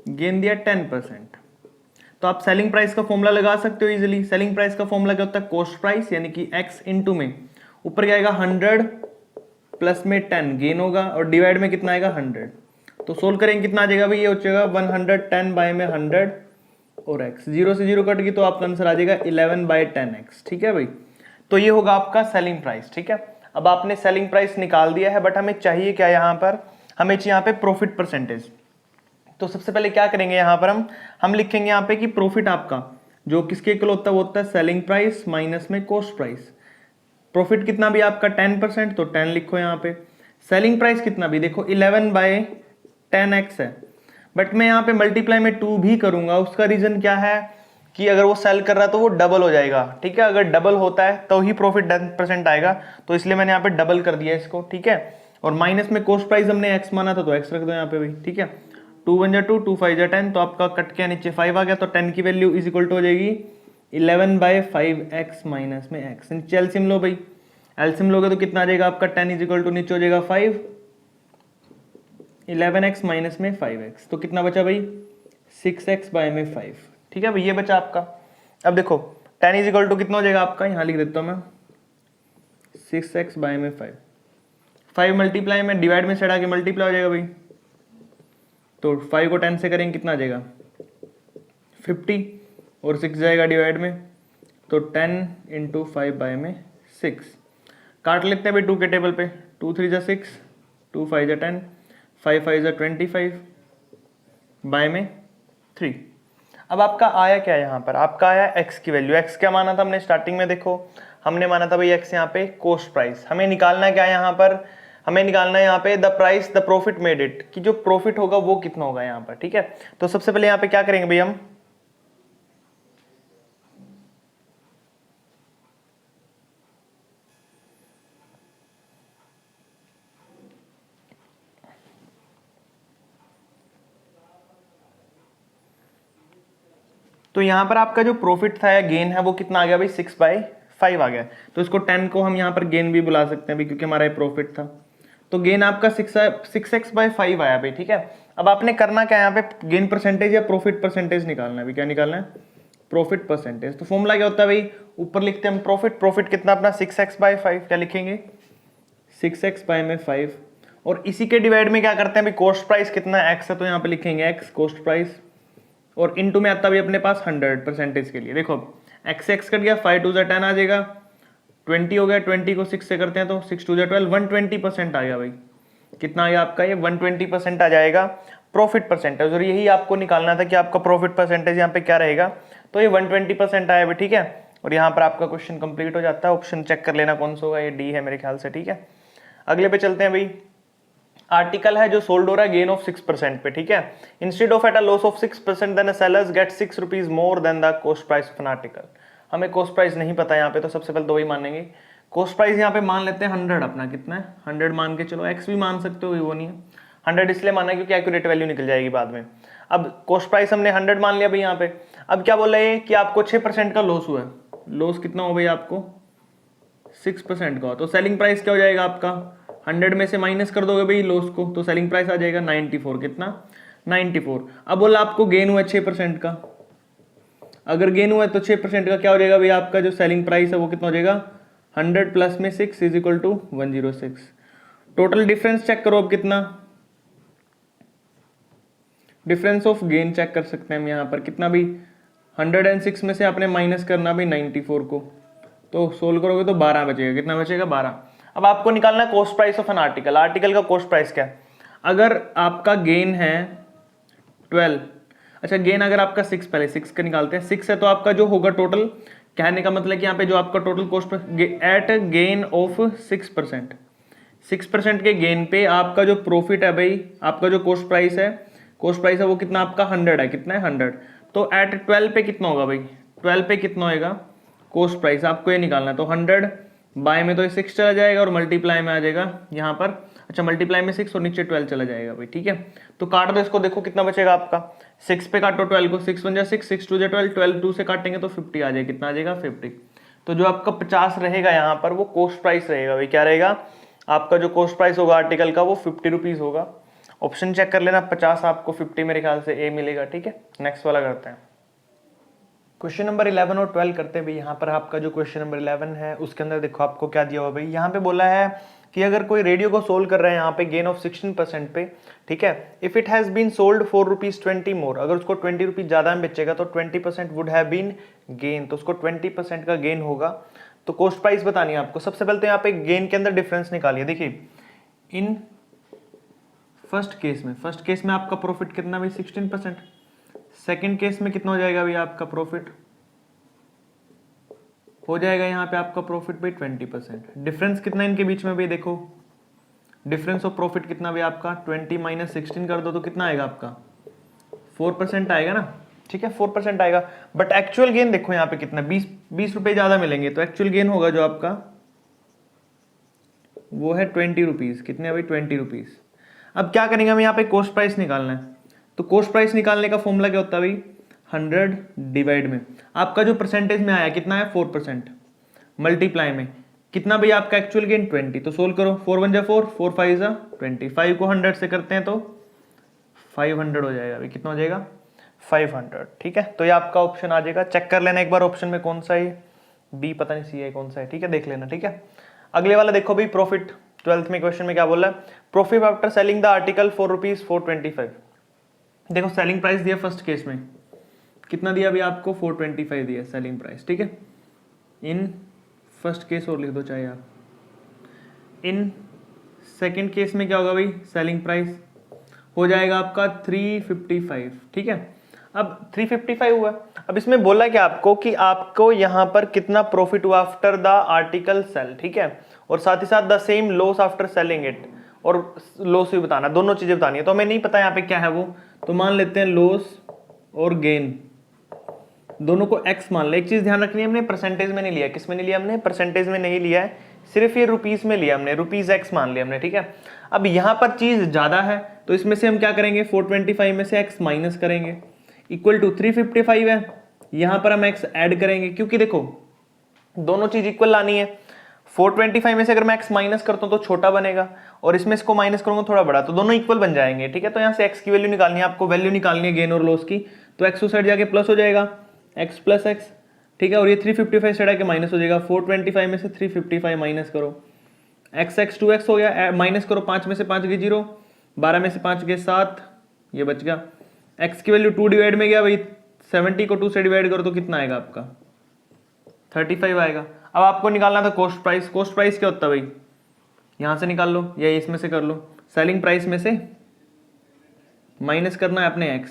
Speaker 1: गेन दिया 10%। तो आप सेलिंग प्राइस का फॉर्मूला लगा सकते हो इजीली। सेलिंग प्राइस का फॉर्मूला क्या होता है? कॉस्ट प्राइस यानी कि x इंटू में ऊपर क्या आएगा 100 प्लस में 10 गेन होगा, और डिवाइड में कितना आएगा 100। तो सोल्व करेंगे कितना आ जाएगा भाई? ये हो जाएगा 110 बाय में 100 और x, 0 से 0 कट गई तो आपका आंसर आ जाएगा 11/10x, ठीक है भाई। तो ये होगा आपका सेलिंग प्राइस, ठीक है। अब आपने सेलिंग प्राइस निकाल दिया है, बट हमें चाहिए क्या यहाँ पर? हमें चाहिए यहाँ पे प्रॉफिट परसेंटेज। तो सबसे पहले क्या करेंगे यहाँ पर हम लिखेंगे यहाँ पे कि प्रॉफिट आपका जो किसके इक्वल होता है वो होता है सेलिंग प्राइस माइनस में कॉस्ट प्राइस। प्रॉफिट कितना भी आपका 10%, तो 10 लिखो यहाँ पे। सेलिंग प्राइस कितना भी देखो 11/10x है, बट मैं यहाँ पे मल्टीप्लाई में 2 भी करूंगा। उसका रीजन क्या है कि अगर वो सेल कर रहा है तो वो डबल हो जाएगा, ठीक है। अगर डबल होता है तो ही प्रॉफिट 10% आएगा, तो इसलिए मैंने यहाँ पे डबल कर दिया इसको, ठीक है। और माइनस में कॉस्ट प्राइस हमने x माना था तो x रख दो यहाँ पे भाई, ठीक है। 2 1 जा 2, 2 5 जा 10, तो आपका कट के नीचे 5 आ गया, तो 10 की वैल्यू इज इक्वल टू हो जाएगी 11/5x माइनस में x। नीचे एलसीएम लो भाई, एलसीएम लोगे तो कितना आ जाएगा आपका? 10 इज इक्वल टू नीचे हो जाएगा 5, 11x माइनस में 5x, तो कितना बचा भाई? 6x बाय में 5, ठीक है भाई, ये बचा आपका। अब देखो 10 इज इक्वल टू कितना हो जाएगा आपका? यहाँ लिख देता हूँ मैं 6x बाय में 5, 5 मल्टीप्लाई में डिवाइड में चढ़ा के मल्टीप्लाई हो जाएगा भाई, तो 5 को 10 से करेंगे कितना आ जाएगा? 50, और 6 जाएगा डिवाइड में, तो 10 इंटू 5 बाय में 6। काट लेते हैं भाई 2 के टेबल पे, 2 3 जा 6, 2 5 जा 10, 5 5 जा 25 बाय में 3। अब आपका आया क्या यहाँ पर? आपका आया x की वैल्यू। x क्या माना था हमने स्टार्टिंग में? देखो हमने माना था भाई x यहाँ पे कॉस्ट प्राइस। हमें निकालना क्या है यहाँ पर? हमें निकालना है यहाँ पे the price the profit made it, कि जो प्रॉफिट होगा वो कितना होगा यहाँ पर, ठीक है। तो सबसे पहले यहाँ पे क्या करेंगे भाई हम? तो यहाँ पर आपका जो प्रॉफिट था या गेन है वो कितना आ गया भाई 6/5 आ गया। तो इसको 10 को हम यहाँ पर गेन भी बुला सकते हैं भाई, क्योंकि हमारा ये प्रॉफिट था। तो गेन आपका 6x/5 आया भाई, ठीक है। अब आपने करना क्या है, यहाँ पे गेन परसेंटेज या प्रॉफिट परसेंटेज निकालना है भाई। क्या निकालना है? Profit percentage. तो फॉर्मूला क्या होता है भाई, ऊपर लिखते हैं हम प्रॉफिट कितना अपना 6x/5, क्या लिखेंगे 6x/5, और इसी के डिवाइड में क्या करते हैं भाई, कॉस्ट प्राइस कितना x है, तो यहाँ पे लिखेंगे x कॉस्ट प्राइस, और इनटू में आता भी अपने पास 100 परसेंटेज के लिए। देखो x से x कट गया, 5 2 10 आ जाएगा, 20 हो गया, 20 को 6 से करते हैं तो 6 2 12, 120% आ गया भाई। कितना आ गया आपका ये 120% आ जाएगा प्रॉफिट परसेंटेज। और यही आपको निकालना था कि आपका प्रॉफिट परसेंटेज यहाँ पे क्या रहेगा, तो ये 120% आया भाई, ठीक है। और यहाँ पर आपका क्वेश्चन कंप्लीट हो जाता है। ऑप्शन चेक कर लेना कौन सा होगा, ये डी है मेरे ख्याल से, ठीक है। अगले पे चलते हैं भाई। आर्टिकल है जो सोल्ड हो रहा है गेन ऑफ 6% पे, ठीक है। Instead of at a loss of 6% then sellers get 6 rupees more than the cost price of an article. हमें कॉस्ट प्राइस नहीं पता यहाँ पे, तो सबसे पहले तो वही मानेंगे। कॉस्ट प्राइस यहाँ पे मान लेते हैं 100, अपना कितना है 100 मान के चलो, एक्स भी मान सकते हो, वो नहीं है 100 इसलिए माना क्योंकि एक्यूरेट वैल्यू निकल जाएगी बाद में। अब कॉस्ट प्राइस हमने 100 मान लिया भाई यहाँ पे। अब क्या बोल रहे हैं कि आपको 6% का लॉस हुआ है। लॉस कितना हो भाई आपको 6% का, तो सेलिंग प्राइस क्या हो जाएगा आपका 100 में से माइनस कर दोगे भाई लॉस को, तो सेलिंग प्राइस आ जाएगा 94। कितना 94। अब बोला आपको गेन हुआ 6% का, अगर गेन हुआ है तो 6% का क्या हो जाएगा भाई आपका जो सेलिंग प्राइस है वो कितना हो जाएगा 100 प्लस में 6 is equal to 106। Total difference check करो अब कितना, डिफरेंस ऑफ गेन चेक कर सकते हैं हम यहाँ पर कितना भी 106 में से आपने माइनस करना भी 94 को, तो सोल्व करोगे तो 12 बचेगा। कितना बचेगा 12। अब आपको निकालना है cost price of an article. Article का कॉस्ट प्राइस क्या है, अगर आपका गेन है 12, अच्छा गेन अगर आपका 6, पहले 6 का निकालते हैं, 6 है तो आपका जो होगा टोटल, कहने का मतलब कि यहाँ पे जो आपका total cost at gain of 6%, 6% के गेन पे आपका जो प्रॉफिट है भाई, आपका जो कॉस्ट प्राइस है वो कितना आपका 100 है। कितना है 100, तो एट 12 पे कितना होगा भाई, 12 पे कितना होएगा कॉस्ट प्राइस, आपको ये निकालना है। तो 100 बाय में तो ये 6 चला जाएगा और मल्टीप्लाई में आ जाएगा यहाँ पर, अच्छा मल्टीप्लाई में 6 और नीचे 12 चला जाएगा भाई, ठीक है। तो काट दो इसको, देखो कितना बचेगा आपका, 6 पे काटो 12 को, 6 1 जा 6, 6 2 जा 12, 12 2 से काटेंगे तो 50 आ जाएगा। कितना आ जाएगा 50। तो जो आपका 50 रहेगा यहाँ पर वो कॉस्ट प्राइस रहेगा भाई। क्या रहेगा आपका जो कॉस्ट प्राइस होगा आर्टिकल का वो 50 रुपीज होगा। ऑप्शन चेक कर लेना, 50 आपको 50 मेरे ख्याल से ए मिलेगा, ठीक है। नेक्स्ट वाला करते हैं, क्वेश्चन नंबर 11 और 12 करते हैं भाई। यहाँ पर आपका जो क्वेश्चन नंबर 11 है उसके अंदर देखो आपको क्या दिया हुआ भाई, यहाँ पे बोला है कि अगर कोई रेडियो को सोल्ड कर रहा है यहाँ पे गेन ऑफ 16% पे, ठीक है, if it has been sold for ₹20 more, अगर उसको 20 रुपीज ज्यादा में बेचेगा तो 20% वुड हैव बीन गेन, तो उसको 20% का गेन होगा। तो कॉस्ट प्राइस बतानी है आपको। सबसे पहले तो यहाँ पे गेन के अंदर डिफरेंस निकालिए। देखिए इन फर्स्ट केस में आपका प्रॉफिट कितना भाई 16%, सेकेंड केस में कितना हो जाएगा भाई आपका प्रॉफिट, हो जाएगा यहाँ पे आपका प्रॉफिट भाई 20%। डिफरेंस कितना इनके बीच में भाई, देखो डिफरेंस ऑफ प्रॉफिट कितना भाई आपका 20 माइनस 16 कर दो तो कितना आएगा आपका 4% आएगा ना, ठीक है 4% आएगा। बट एक्चुअल गेन देखो यहाँ पे कितना 20 रुपए ज्यादा मिलेंगे, तो एक्चुअल गेन होगा जो आपका वो है 20 रुपीज। कितने भाई 20 रुपीज। अब क्या करेंगे हम यहाँ पे कॉस्ट प्राइस निकालना है, तो कॉस्ट प्राइस निकालने का फॉर्मूला क्या होता है भाई 100 डिवाइड में आपका जो परसेंटेज में आया कितना है 4%, मल्टीप्लाई में कितना भाई आपका एक्चुअल गेन 20, तो सोल्व करो 4 1 जा 4, 4 5 जा 20, 5 को 100 से करते हैं तो 500 हो जाएगा भाई। कितना हो जाएगा 500, ठीक है। तो ये आपका ऑप्शन आ जाएगा। चेक कर लेना एक बार ऑप्शन में कौन सा है, बी पता नहीं सी है कौन सा है, ठीक है देख लेना, ठीक है। अगले वाला देखो भाई प्रॉफिट, 12th में क्वेश्चन में क्या बोला है, profit after selling the article for ₹425। देखो सेलिंग प्राइस दिया फर्स्ट केस में कितना दिया अभी आपको 425 दिया सेलिंग प्राइस, ठीक है। इन फर्स्ट केस और लिख दो चाहे आप, इन सेकंड केस में क्या होगा भाई सेलिंग प्राइस हो जाएगा आपका 355, ठीक है। अब 355 हुआ, अब इसमें बोला क्या आपको कि आपको यहां पर कितना प्रॉफिट हुआ आफ्टर द आर्टिकल सेल, ठीक है, और साथ ही साथ the same loss after selling it, और लॉस भी बताना, दोनों चीजें बतानी है। तो हमें नहीं पता यहाँ पे क्या है वो, तो मान लेते हैं लॉस और गेन दोनों को x मान ले। एक चीज ध्यान रखनी है, हमने परसेंटेज में नहीं लिया, किस में नहीं लिया हमने, परसेंटेज में नहीं लिया है, सिर्फ ये रुपीस में लिया हमने, रुपीज x मान लिया हमने, ठीक है। अब यहाँ पर चीज ज्यादा है तो इसमें से हम क्या करेंगे 425 में से x माइनस करेंगे, इक्वल टू 355 है, यहाँ पर हम x ऐड करेंगे, क्योंकि देखो दोनों चीज इक्वल लानी है। 425 में से अगर मैं x माइनस करता हूँ तो छोटा बनेगा, और इसमें इसको माइनस करूंगा थोड़ा बड़ा, तो दोनों इक्वल बन जाएंगे। ठीक है, तो यहाँ से x की वैल्यू निकालनी है आपको, वैल्यू निकालनी है गेन और लॉस की, तो x उस साइड जाके प्लस हो जाएगा, x प्लस x। ठीक है, और ये 355 साइड आके माइनस हो जाएगा। 425 में से 355 माइनस करो, x x 2x हो गया, माइनस करो 5 में से 5 गए 0, 12 में से 5 गए 7, ये बच गया। x की वैल्यू 2 डिवाइड में गया भाई, 70 को 2 से डिवाइड करो तो कितना आएगा आपका 35 आएगा। अब आपको निकालना था कॉस्ट प्राइस। कॉस्ट प्राइस क्या होता है भाई, यहां से निकाल लो या इसमें से कर लो, सेलिंग प्राइस में से माइनस करना है अपने x,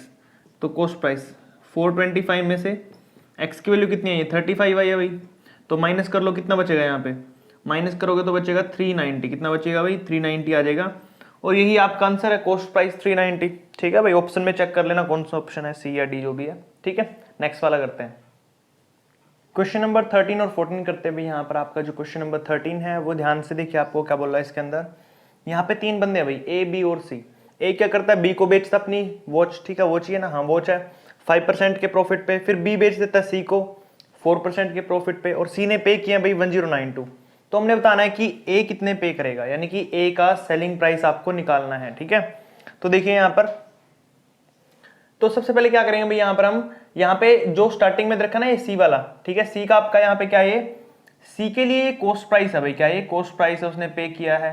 Speaker 1: तो कॉस्ट प्राइस 425 में से x की वैल्यू कितनी है, ये 35 आई है भाई, तो माइनस कर लो, कितना बचेगा यहाँ पे, माइनस करोगे तो बचेगा 390, कितना बचेगा भाई 390 आ जाएगा, और यही आपका आंसर है कॉस्ट प्राइस 390। ठीक है भाई, ऑप्शन में चेक कर लेना कौन सा ऑप्शन है, सी या डी जो भी है। ठीक है, नेक्स्ट वाला करते हैं। क्वेश्चन नंबर 13 और 14 करते हैं भाई। यहाँ पर आपका जो क्वेश्चन नंबर 13 है वो ध्यान से देखिए आपको क्या बोल रहा है इसके अंदर। यहाँ पे 3 बंदे हैं भाई, ए बी और सी। ए क्या करता है, बी को बेचता अपनी वॉच, ठीक है वॉच ही है ना, हाँ वॉच है, 5% के प्रॉफिट पे। फिर बी बेच देता है सी को 4% के प्रॉफिट पे, और सी ने पे किया भाई 1092। तो हमने बताना है कि ए कितने पे करेगा, यानी कि ए का सेलिंग प्राइस आपको निकालना है। ठीक है, तो देखिए यहाँ पर, तो सबसे पहले क्या करेंगे भाई, यहाँ पर हम यहाँ पे जो स्टार्टिंग में रखा ना ये सी वाला, ठीक है, सी का आपका यहाँ पे क्या है, सी के लिए कॉस्ट प्राइस है भाई, क्या ये कॉस्ट प्राइस है, उसने पे किया है।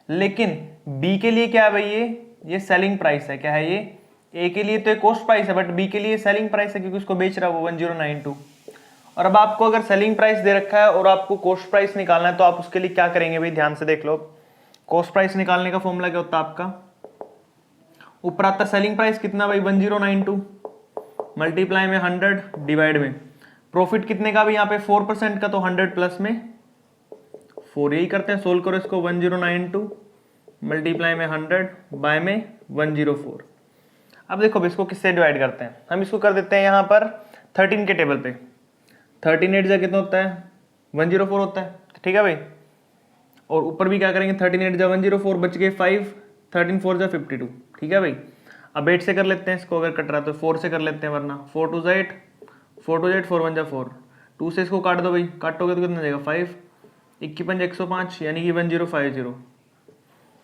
Speaker 1: लेकिन बी के लिए क्या है भाई, ये सेलिंग प्राइस है, क्या है ये, ए के लिए तो ये कॉस्ट प्राइस है, बट बी के लिए सेलिंग प्राइस है, क्योंकि उसको बेच रहा है वो 1092। और अब आपको अगर सेलिंग प्राइस दे रखा है और आपको कॉस्ट प्राइस निकालना है, तो आप उसके लिए क्या करेंगे भाई, ध्यान से देख लो। कॉस्ट प्राइस निकालने का फॉर्मूला क्या होता है आपका, ऊपर आता सेलिंग प्राइस कितना भाई 1092, मल्टीप्लाई में 100 डिवाइड में प्रॉफिट कितने का भी यहाँ पे 4% का, तो 100 प्लस में 4, यही करते हैं, सोल्व करो इसको, 1092 मल्टीप्लाई में 100 बाय में 104। अब देखो अब इसको किससे डिवाइड करते हैं, हम इसको कर देते हैं यहाँ पर 13 के टेबल पे, 13 8 जा कितना होता है 104 होता है। ठीक है भाई, और ऊपर भी क्या करेंगे, 13 8 जा 104, बच गए 5, 13 4 जा 52। ठीक है भाई, अब 8 से कर लेते हैं इसको, अगर कट रहा तो 4 से कर लेते हैं, वरना 4 2 8, 4 2 8, 4 1 जा 4, 2 से इसको काट दो भाई, काटोगे तो कितना जाएगा 5, 21 105, यानी कि 1050।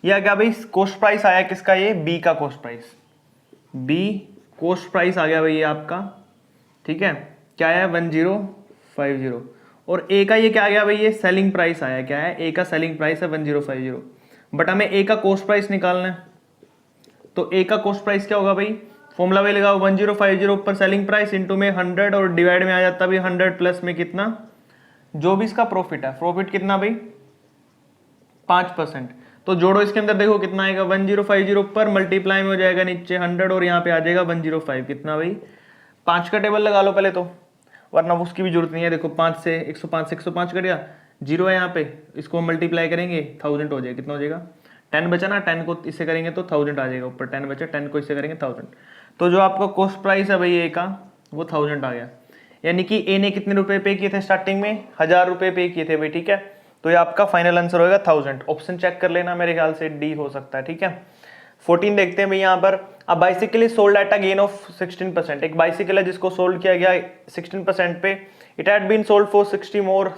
Speaker 1: यह क्या भाई कॉस्ट प्राइस आया किसका, ये बी का cost price, B cost price आ गया भाई ये आपका। ठीक है, क्या है 1050, और ए का ये क्या आ गया भाई, ये सेलिंग प्राइस आया, क्या है ए का सेलिंग प्राइस है 1050, बट हमें ए का कॉस्ट प्राइस निकालना है। तो ए का कॉस्ट प्राइस क्या होगा भाई, फॉर्मूला वही लगाओ 1050 ऊपर सेलिंग प्राइस इंटू में 100, और डिवाइड में आ जाता भाई 100 प्लस में कितना, जो भी इसका प्रॉफिट है, प्रॉफिट कितना भाई 5%। तो जोड़ो इसके अंदर, देखो कितना आएगा 1050 ऊपर, मल्टीप्लाई में हो जाएगा नीचे 100, और यहाँ पे आ जाएगा 105, कितना भाई 5 का टेबल लगा लो पहले तो, वरना उसकी भी जरूरत नहीं है। देखो 5 से 105 कट गया, 0 है यहाँ पे, इसको मल्टीप्लाई करेंगे 1000 हो जाएगा, कितना हो जाएगा 10 बचा ना, 10 को इससे करेंगे तो 1000 आ जाएगा, ऊपर 10 बचा, 10 को इससे करेंगे 1000। तो जो आपका कॉस्ट प्राइस है भाई ए का वो 1000 आ गया, यानी कि ए ने कितने रुपए पे किए थे स्टार्टिंग में, 1000 रुपए पे किए थे भाई। ठीक है, तो ये आपका फाइनल आंसर होगा 1000। ऑप्शन चेक कर लेना, मेरे ख्याल से डी हो सकता है। ठीक है, 14 देखते हैं भाई यहाँ पर, अब bicycle is sold at a gain of 16%। एक बाइसिकल है जिसको सोल्ड किया गया 16% पे, it had been sold for 60 more,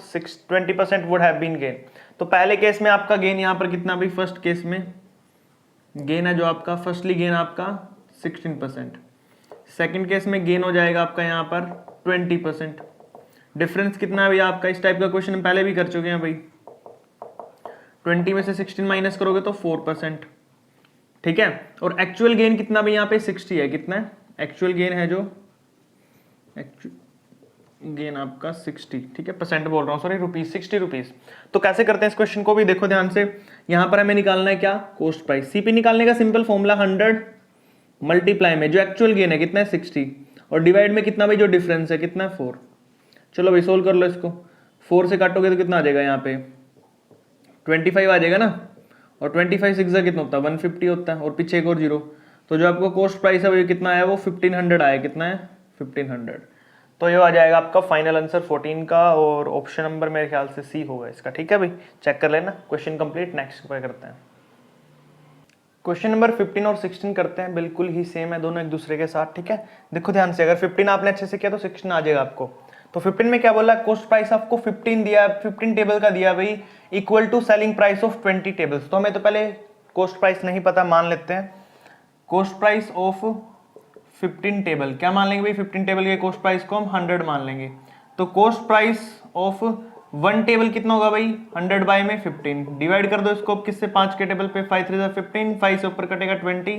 Speaker 1: 20% would have been gain. तो पहले केस में आपका गेन यहाँ पर कितना भाई, फर्स्ट केस में गेन है जो आपका, फर्स्टली गेन आपका 16%, सेकंड केस में गेन हो जाएगा आपका यहाँ पर 20%। डिफरेंस कितना है भाई आपका, इस टाइप का क्वेश्चन हम पहले भी कर चुके हैं भाई, 20 में से 16 माइनस करोगे तो 4%। ठीक है, और एक्चुअल गेन कितना भाई यहाँ पे 60 है, कितना है एक्चुअल गेन है, जो गेन आपका 60, ठीक है परसेंट बोल रहा हूँ, सॉरी रुपीज, 60 रुपीज। तो कैसे करते हैं इस क्वेश्चन को भी, देखो ध्यान से, यहाँ पर हमें निकालना है क्या, कॉस्ट प्राइस। सीपी निकालने का सिंपल फॉर्मूला 100 मल्टीप्लाई में जो एक्चुअल गेन है कितना है 60, और डिवाइड में कितना भाई जो डिफरेंस है कितना है 4। चलो भाई सोल्व कर लो इसको, 4 से काटोगे तो कितना आ जाएगा यहाँ पे 25 आ जाएगा ना, और 25 6 कितना होता है 150 होता है, और पीछे एक और 0, तो जो आपको कॉस्ट प्राइस है वो कितना आया, वो 1500 आया, कितना है 1500। तो ये आ जाएगा आपका फाइनल आंसर 14 का, और ऑप्शन नंबर मेरे ख्याल से सी होगा इसका। ठीक है भाई, चेक कर लेना, क्वेश्चन कंप्लीट। नेक्स्ट पे करते हैं। क्वेश्चन नंबर 15 और 16 करते हैं, बिल्कुल ही सेम है दोनों एक दूसरे के साथ, ठीक है। देखो ध्यान से, अगर 15 आपने अच्छे से किया तो 16 आ जाएगा आपको। तो 15 में क्या बोला, कॉस्ट प्राइस आपको 15 दिया, 15 टेबल का दिया भाई, equal to selling price of 20 tables. तो हमें तो पहले कॉस्ट प्राइस नहीं पता, मान लेते हैं कॉस्ट प्राइस ऑफ 15 टेबल। क्या मान लेंगे भाई, 15 टेबल के कॉस्ट प्राइस को हम 100 मान लेंगे। तो कॉस्ट प्राइस ऑफ 1 टेबल कितना होगा भाई, 100 बाय में 15, डिवाइड कर दो इसको किससे, 5 के टेबल पे, 5 3 15, 5 से ऊपर कटेगा 20,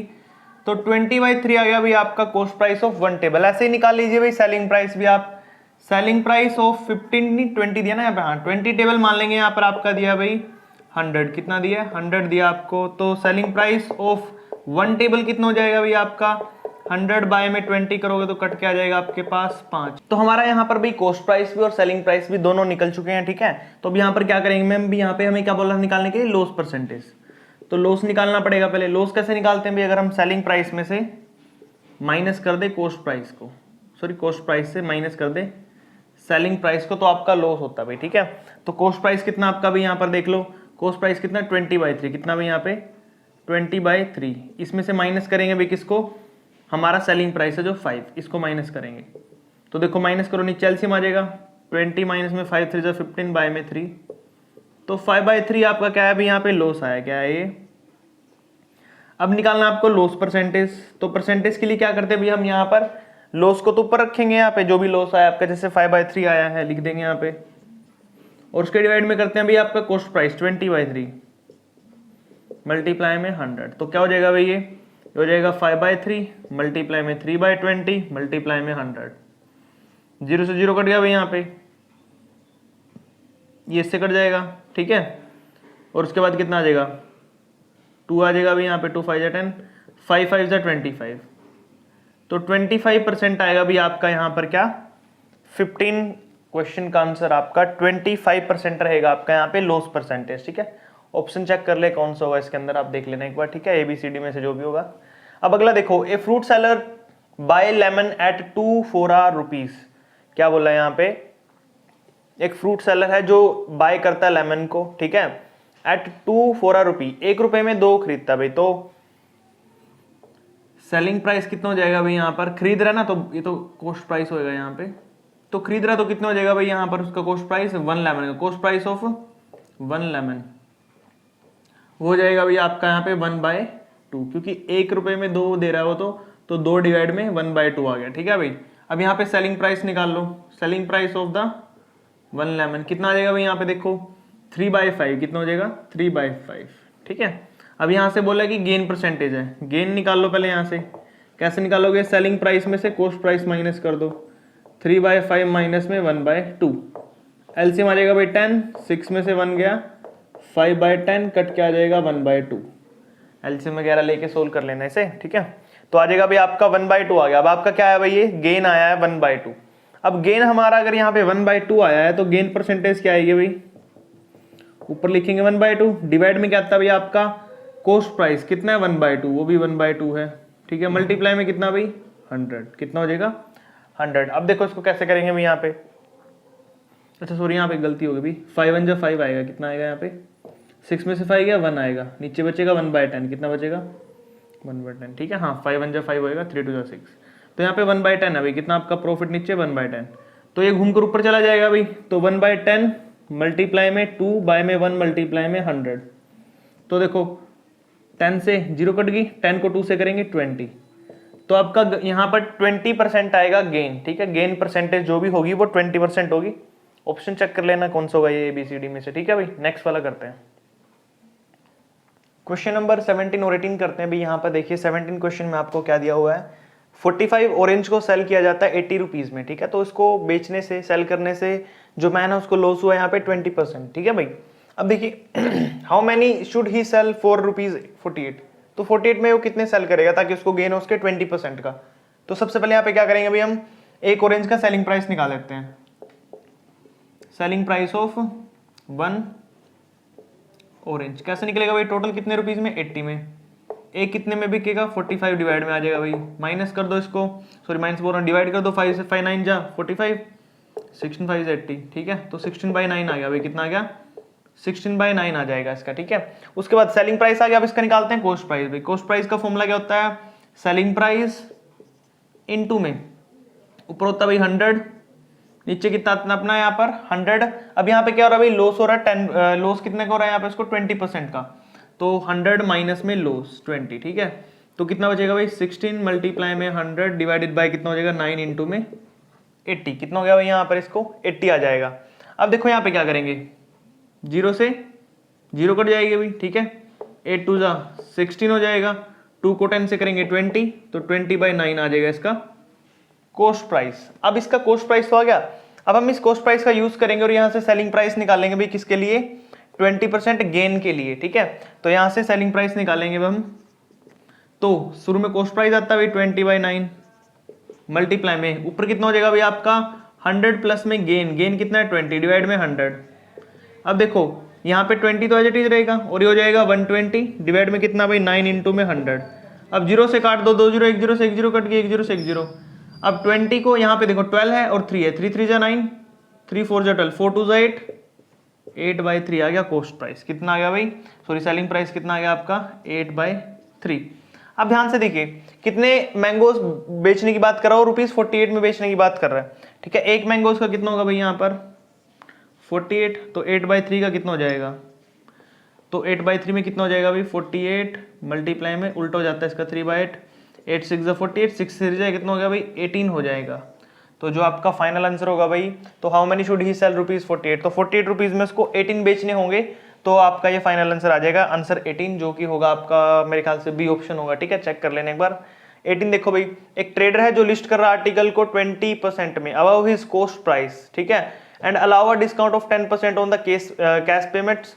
Speaker 1: तो 20/3 आ गया भाई आपका कॉस्ट प्राइस ऑफ 1 टेबल। ऐसे ही निकाल लीजिए भाई सेलिंग प्राइस भी आप, सेलिंग प्राइस ऑफ 15 नहीं 20 दिया ना यहाँ पे, हाँ 20 टेबल मान लेंगे, यहाँ पर आपका दिया भाई 100, कितना दिया 100 दिया आपको। तो सेलिंग प्राइस ऑफ 1 टेबल कितना हो जाएगा भाई आपका, 100 बाय में 20 करोगे तो कट के आ जाएगा आपके पास 5। तो हमारा यहाँ पर भाई कॉस्ट प्राइस भी और सेलिंग प्राइस भी दोनों निकल चुके हैं, ठीक है। तो अब यहाँ पर क्या करेंगे मैम, भी यहाँ पे हमें क्या बोला निकालने के लिए, लॉस परसेंटेज। तो लॉस निकालना पड़ेगा पहले। लॉस कैसे निकालते हैं भाई, अगर हम सेलिंग प्राइस में से माइनस कर दे कॉस्ट प्राइस को, सॉरी कॉस्ट प्राइस से माइनस कर दे सेलिंग प्राइस को, तो आपका लॉस होता है भाई, ठीक है। तो कॉस्ट प्राइस कितना आपका भी यहाँ पर देख लो, कॉस्ट प्राइस कितना 20/3, कितना भाई यहाँ पे 20/3, इसमें से माइनस करेंगे भाई किसको, हमारा सेलिंग प्राइस है जो 5, इसको माइनस करेंगे। तो देखो माइनस करो, नीचे एलसीएम आ जाएगा, 20 माइनस में 5 3 15 बाय में 3, तो 5/3 आपका क्या है भाई यहाँ पे लॉस आया, क्या है ये। अब निकालना आपको लॉस परसेंटेज। तो परसेंटेज के लिए क्या करते हैं भाई, हम यहाँ पर लॉस को तो ऊपर रखेंगे, यहाँ पे जो भी लॉस आया आपका, जैसे 5/3 आया है लिख देंगे यहाँ पे, और उसके डिवाइड में करते हैं भाई आपका कॉस्ट प्राइस 20/3 मल्टीप्लाई में 100, तो क्या हो जाएगा भाई, ये हो जाएगा 5/3 मल्टीप्लाई में 3/20 मल्टीप्लाई में 100, 0 से 0 कट गया भाई यहाँ पे, ये इससे कट जाएगा, ठीक है। और उसके बाद कितना आ जाएगा, 2 आ जाएगा भाई यहाँ पे, 2 5 10, 5 5 25, तो 25% आएगा भाई आपका यहाँ पर क्या, 15 क्वेश्चन का आंसर आपका 25% रहेगा आपका यहाँ पे लॉस परसेंटेज, ठीक है। ऑप्शन चेक कर ले कौन सा होगा इसके अंदर, आप देख लेना एक बार, ठीक है, ABCD में से जो भी होगा। अब अगला देखो, a fruit seller buy lemon at 2 rupees. क्या बोला है यहाँ पे, एक फ्रूट सेलर है जो बाय करता है लेमन को, ठीक है, एट 2 रुपी, 1 रुपए में 2 खरीदता भाई। तो सेलिंग प्राइस कितना हो जाएगा भाई यहाँ पर, खरीद रहा है ना, तो ये तो कॉस्ट प्राइस होएगा यहाँ पे, तो खरीद रहा तो कितना हो जाएगा भाई यहाँ पर उसका कॉस्ट प्राइस 1 लेमन का, कॉस्ट प्राइस ऑफ 1 लेमन हो जाएगा भाई आपका यहाँ पे 1/2, क्योंकि 1 रुपए में 2 दे रहा है वो, तो 2 डिवाइड में 1/2 आ गया, ठीक है भाई। अब यहाँ पे सेलिंग प्राइस निकाल लो, selling price of the 1 lemon कितना आ जाएगा भाई यहाँ पे देखो, 3/5, कितना हो जाएगा 3/5, ठीक है। अब यहाँ से बोला कि गेन परसेंटेज है, गेन निकाल लो पहले यहाँ से। कैसे निकालोगे, सेलिंग प्राइस में से कॉस्ट प्राइस माइनस कर दो, 3/5 माइनस में 1/2, एलसीएम आ जाएगा भाई 10, 6 में से 1 गया, 5/10 कट के आ जाएगा 1/2, एलसीएम वगैरह लेके सोल्व कर लेना इसे, ठीक है। तो आ जाएगा भाई आपका 1/2 आ गया। अब आपका क्या है भाई, ये गेन आया है 1/2। अब गेन हमारा अगर यहाँ पे 1/2 आया है, तो गेन परसेंटेज क्या आएगी भाई, ऊपर लिखेंगे 1/2, डिवाइड में क्या आता है भाई आपका कॉस्ट प्राइस कितना है 1/2, वो भी 1/2 है, ठीक है, मल्टीप्लाई में कितना भाई 100, कितना हो जाएगा 100। अब देखो इसको कैसे करेंगे भाई यहाँ पे, अच्छा सॉरी यहाँ पे गलती हो गई भाई, 5 1 5 आएगा, कितना आएगा यहाँ पे, 6 में से 5 गया 1 आएगा, नीचे बचेगा 1/10, कितना बचेगा 1/10, ठीक है, हाँ 5 1 5 होएगा, 3 2 6, तो यहाँ पे 1/10 है भाई, कितना आपका प्रॉफिट नीचे 1/10, तो ये घूमकर ऊपर चला जाएगा भाई, तो 1/10 मल्टीप्लाई में 2 बाय में 1 मल्टीप्लाई में 100, तो देखो 10 से 0 कट गई, 10 को 2 से करेंगे 20, तो आपका यहाँ पर 20% आएगा गेन, ठीक है, गेन परसेंटेज जो भी होगी वो 20% होगी। ऑप्शन चेक कर लेना कौन सा होगा ये ABCD में से, ठीक है भाई। नेक्स्ट वाला करते हैं, क्वेश्चन नंबर 17 और 18 करते हैं भाई। यहाँ पर देखिए 17 क्वेश्चन में आपको क्या दिया हुआ है, 45 ऑरेंज को सेल किया जाता है 80 रुपीज में, ठीक है, तो इसको बेचने से, सेल करने से जो मैन है उसको लॉस हुआ यहाँ पे 20%, ठीक है भाई। अब देखिए how many should he sell for ₹48, तो 48 में वो कितने सेल करेगा ताकि उसको गेन हो उसके 20% का। तो सबसे पहले यहाँ पे क्या करेंगे भाई, हम एक ऑरेंज का सेलिंग प्राइस निकाल लेते हैं, सेलिंग प्राइस ऑफ 1 ऑरेंज कैसे निकलेगा भाई, टोटल कितने रुपीज में 80 में, एक कितने में बिकेगा 45 डिवाइड में आ जाएगा भाई, माइनस कर दो इसको, सॉरी माइनस बोल रहा हूँ, डिवाइड कर दो 5 से, 5 9 जा 45, 16 5 80, ठीक है, तो 16/9 आ गया भाई, कितना आ गया 16/9 आ जाएगा इसका, ठीक है। उसके बाद सेलिंग प्राइस आ गया, अब इसका निकालते हैं कॉस्ट प्राइस। भाई कॉस्ट प्राइस का फॉर्मूला क्या होता है, सेलिंग प्राइस इनटू में ऊपर होता है भाई 100, नीचे कितना अपना यहाँ पर 100। अब यहाँ पे क्या हो रहा है भाई, लॉस हो रहा है 10, लॉस कितने का हो रहा है यहाँ पे इसको 20% का, तो 100 माइनस में लॉस 20, ठीक है। तो कितना बचेगा भाई 16 मल्टीप्लाई में 100 डिवाइडेड बाय कितना हो जाएगा 9 इंटू में 80, कितना हो गया भाई यहाँ पर इसको 80 आ जाएगा। अब देखो यहाँ पे क्या करेंगे, 0 से 0 कट जाएगी भाई, ठीक है। 8 2 जा 16 हो जाएगा, 2 को 10 से करेंगे 20, तो 20/9 आ जाएगा इसका कॉस्ट प्राइस। अब इसका कॉस्ट प्राइस तो आ गया, अब हम इस कॉस्ट प्राइस का यूज करेंगे और यहाँ से सेलिंग प्राइस निकालेंगे भाई, किसके लिए, 20% गेन के लिए, ठीक है। तो यहाँ से सेलिंग प्राइस निकालेंगे हम, तो शुरू में कॉस्ट प्राइस आता है भाई 20/9 मल्टीप्लाई में ऊपर कितना हो जाएगा भाई आपका 100 प्लस में गेन कितना है 20 डिवाइड में 100। अब देखो यहाँ पे 20 तो एज इट इज रहेगा और ये हो जाएगा 120 डिवाइड में कितना भाई 9 इंटू में 100। अब 0 से काट दो, 2 0 1 0 से 1 0 कट गई, 1 0 से 1 0। अब 20 को यहाँ पे देखो 12 है और 3 है, 3 3 जा 9, 3 4 जा 12, 4 2 जा 8, 8/3 आ गया कॉस्ट प्राइस। कितना आ गया भाई, सॉरी सेलिंग प्राइस कितना आ गया आपका 8/3। अब ध्यान से देखिए कितने मैंगोज बेचने की बात कर रहा हूँ, ₹48 में बेचने की बात कर रहा है, ठीक है। एक मैंगोज का कितना होगा भाई यहाँ पर 48, तो 8/3 का कितना हो जाएगा, तो 8/3 में कितना हो जाएगा भाई 48 मल्टीप्लाई में उल्टा हो जाता है इसका 3/8, 8 6 जा 48, 6 से जाए कितना हो गया भाई 18 हो जाएगा। तो जो आपका फाइनल आंसर होगा भाई, तो how many should he sell ₹48, तो 48 रुपीज में इसको 18 बेचने होंगे, तो आपका ये फाइनल आंसर आ जाएगा आंसर 18, जो कि होगा आपका मेरे ख्याल से बी ऑप्शन होगा, ठीक है। चेक कर लेने एक बार 18। देखो भाई एक ट्रेडर है जो लिस्ट कर रहा है आर्टिकल को 20% में अबव हिज कॉस्ट प्राइस, ठीक है, and allow a discount of 10% on the cash payments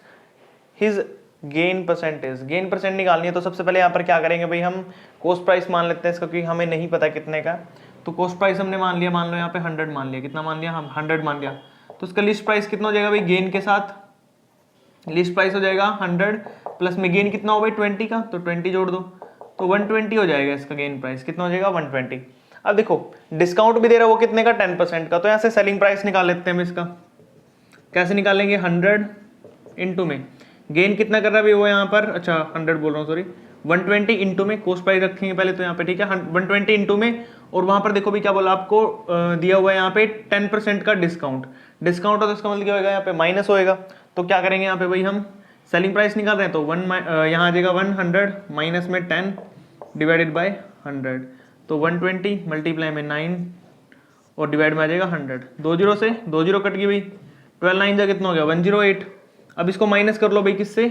Speaker 1: his gain percent निकालनी है। तो सबसे पहले यहाँ पर क्या करेंगे भाई, हम कॉस्ट प्राइस मान लेते हैं इसका, क्योंकि हमें नहीं पता कितने का। तो कॉस्ट प्राइस हमने मान लिया, मान लो यहाँ पे 100 मान लिया, कितना मान लिया हम 100 मान लिया, तो इसका लिस्ट प्राइस कितना हो जाएगा भाई गेन के साथ, लिस्ट प्राइस हो जाएगा 100 प्लस में गेन कितना हो भाई 20 का, तो 20 जोड़ दो, तो 120 हो जाएगा इसका गेन प्राइस, कितना हो जाएगा 120। अब देखो डिस्काउंट भी दे रहा है वो कितने का 10% का, तो यहाँ से सेलिंग प्राइस निकाल लेते हैं हम इसका। कैसे निकालेंगे, 100 इंटू में गेन कितना कर रहा है भाई वो यहाँ पर, अच्छा 100 बोल रहा हूँ सॉरी, 120 इंटू में कॉस्ट प्राइस रखेंगे पहले तो यहाँ पे, ठीक है 120 इंटू में, और वहां पर देखो भी क्या बोला आपको दिया हुआ है यहाँ पे 10% का डिस्काउंट है, तो इसका मतलब क्या होगा यहाँ पे माइनस होएगा। तो क्या करेंगे यहाँ पे भाई, हम सेलिंग प्राइस निकाल रहे हैं, तो यहाँ आ जाएगा 100 माइनस में 10 डिवाइडेड बाय 100, तो 120 मल्टीप्लाई में 9 और डिवाइड में आ जाएगा 100, 2 0 से 2 0 कट गई भाई, 12 9 जा कितना हो गया 108। अब इसको माइनस कर लो भाई किससे,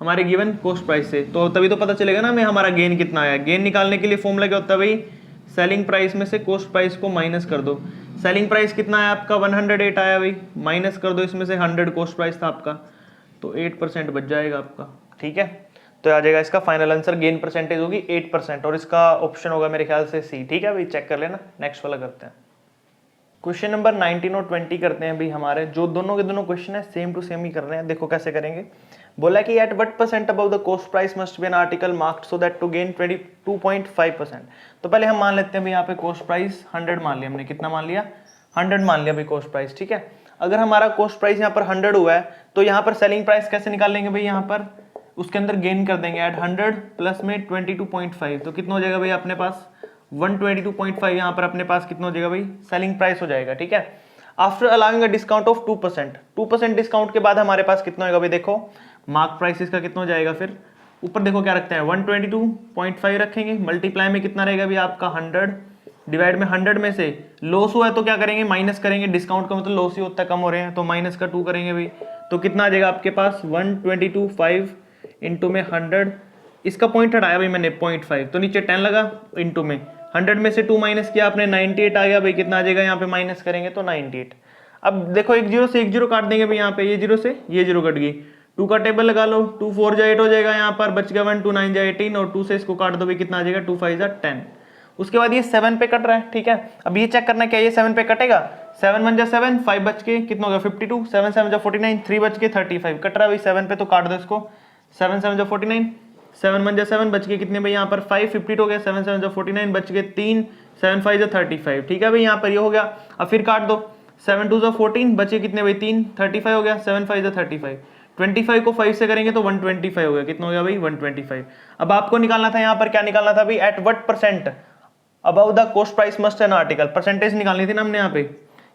Speaker 1: हमारे गिवन कॉस्ट प्राइस से, तो तभी तो पता चलेगा ना हमें हमारा गेन कितना आया। गेन निकालने के लिए फॉर्मूला क्या होता है भाई, सेलिंग प्राइस में से कॉस्ट प्राइस को माइनस कर दो। सेलिंग प्राइस कितना आया आपका 108 आया भाई, माइनस कर दो इसमें से 100 कॉस्ट प्राइस था आपका, तो 8% बच जाएगा आपका, ठीक है। तो आ जाएगा इसका फाइनल आंसर, गेन परसेंटेज होगी 8% और इसका ऑप्शन होगा मेरे ख्याल से सी, ठीक है भाई। चेक कर लेना, नेक्स्ट वाला करते हैं। क्वेश्चन नंबर 19 और 20 करते हैं भाई हमारे, जो दोनों के दोनों क्वेश्चन है सेम टू सेम ही कर रहे हैं। देखो कैसे करेंगे, बोला कि at what percent above the cost price must be an article marked so that to gain 22.5%। तो पहले हम मान लेते हैं भाई यहाँ पे कॉस्ट प्राइस 100 मान लिया हमने, कितना मान लिया 100 मान लिया भाई कॉस्ट प्राइस, ठीक है। अगर हमारा कॉस्ट प्राइस यहाँ पर 100 हुआ है, तो यहाँ पर सेलिंग प्राइस कैसे निकाल लेंगे भाई, यहाँ पर उसके अंदर गेन कर देंगे एट 100 प्लस में 22.5, तो कितना हो जाएगा भाई अपने पास 122.5, यहाँ पर अपने पास कितना हो जाएगा भाई सेलिंग प्राइस हो जाएगा, ठीक है। After allowing a discount of 2% discount के बाद हमारे पास कितना होगा भाई, देखो मार्क प्राइस का कितना हो जाएगा, फिर ऊपर देखो क्या रखते हैं 122.5 रखेंगे, मल्टीप्लाई में कितना रहेगा भाई आपका 100 डिवाइड में 100 में से लॉस हुआ है तो क्या करेंगे माइनस करेंगे, डिस्काउंट का मतलब लॉस ही होता है, कम हो रहे हैं तो माइनस का 2 करेंगे भाई, तो कितना आ जाएगा आपके पास 122.5 इंटू में 100, इसका पॉइंट हटाया भाई मैंने 0.5, तो नीचे 10 लगा इंटू में 100 में से 2 माइनस किया आपने 98 आ गया भाई, कितना आ जाएगा यहाँ पे माइनस करेंगे तो 98। अब देखो एक जीरो से एक जीरो काट देंगे भाई, यहाँ पे ये जीरो से ये जीरो कट गई, 2 का टेबल लगा लो, 2 4 जा 8 हो जाएगा, यहाँ पर बच गया 1 2 9 जा 18 और 2 से इसको काट दो भाई, कितना आ जाएगा 2 5 जा 10। उसके बाद ये 7 पे कट रहा है, ठीक है। अब ये चेक करना क्या ये 7 पे कटेगा, 7 1 जा 7, 5 बच के कितना होगा 52, 7 7 जा 49, 3 बच के 35 कट रहा है भाई 7 पे, तो काट दो इसको, 7 7 जा 49, 7 1 जा 7 बच के कितने भाई यहाँ पर 5, 52 हो गया, 7 7 जा 49 बच के 3, 7 5 जा 35, ठीक है भाई यहाँ पर ये हो गया। अब फिर काट दो, 7 2 जा 14 बचे कितने भाई 3, 35 हो गया, 7 5 जा 35, 25 को 5 से करेंगे तो 125 हो गया, कितना हो गया भाई 125। अब आपको निकालना था यहाँ पर, क्या निकालना था भाई, eight what percent above the cost price must an article, percentage निकालनी थी ना हमने यहाँ पे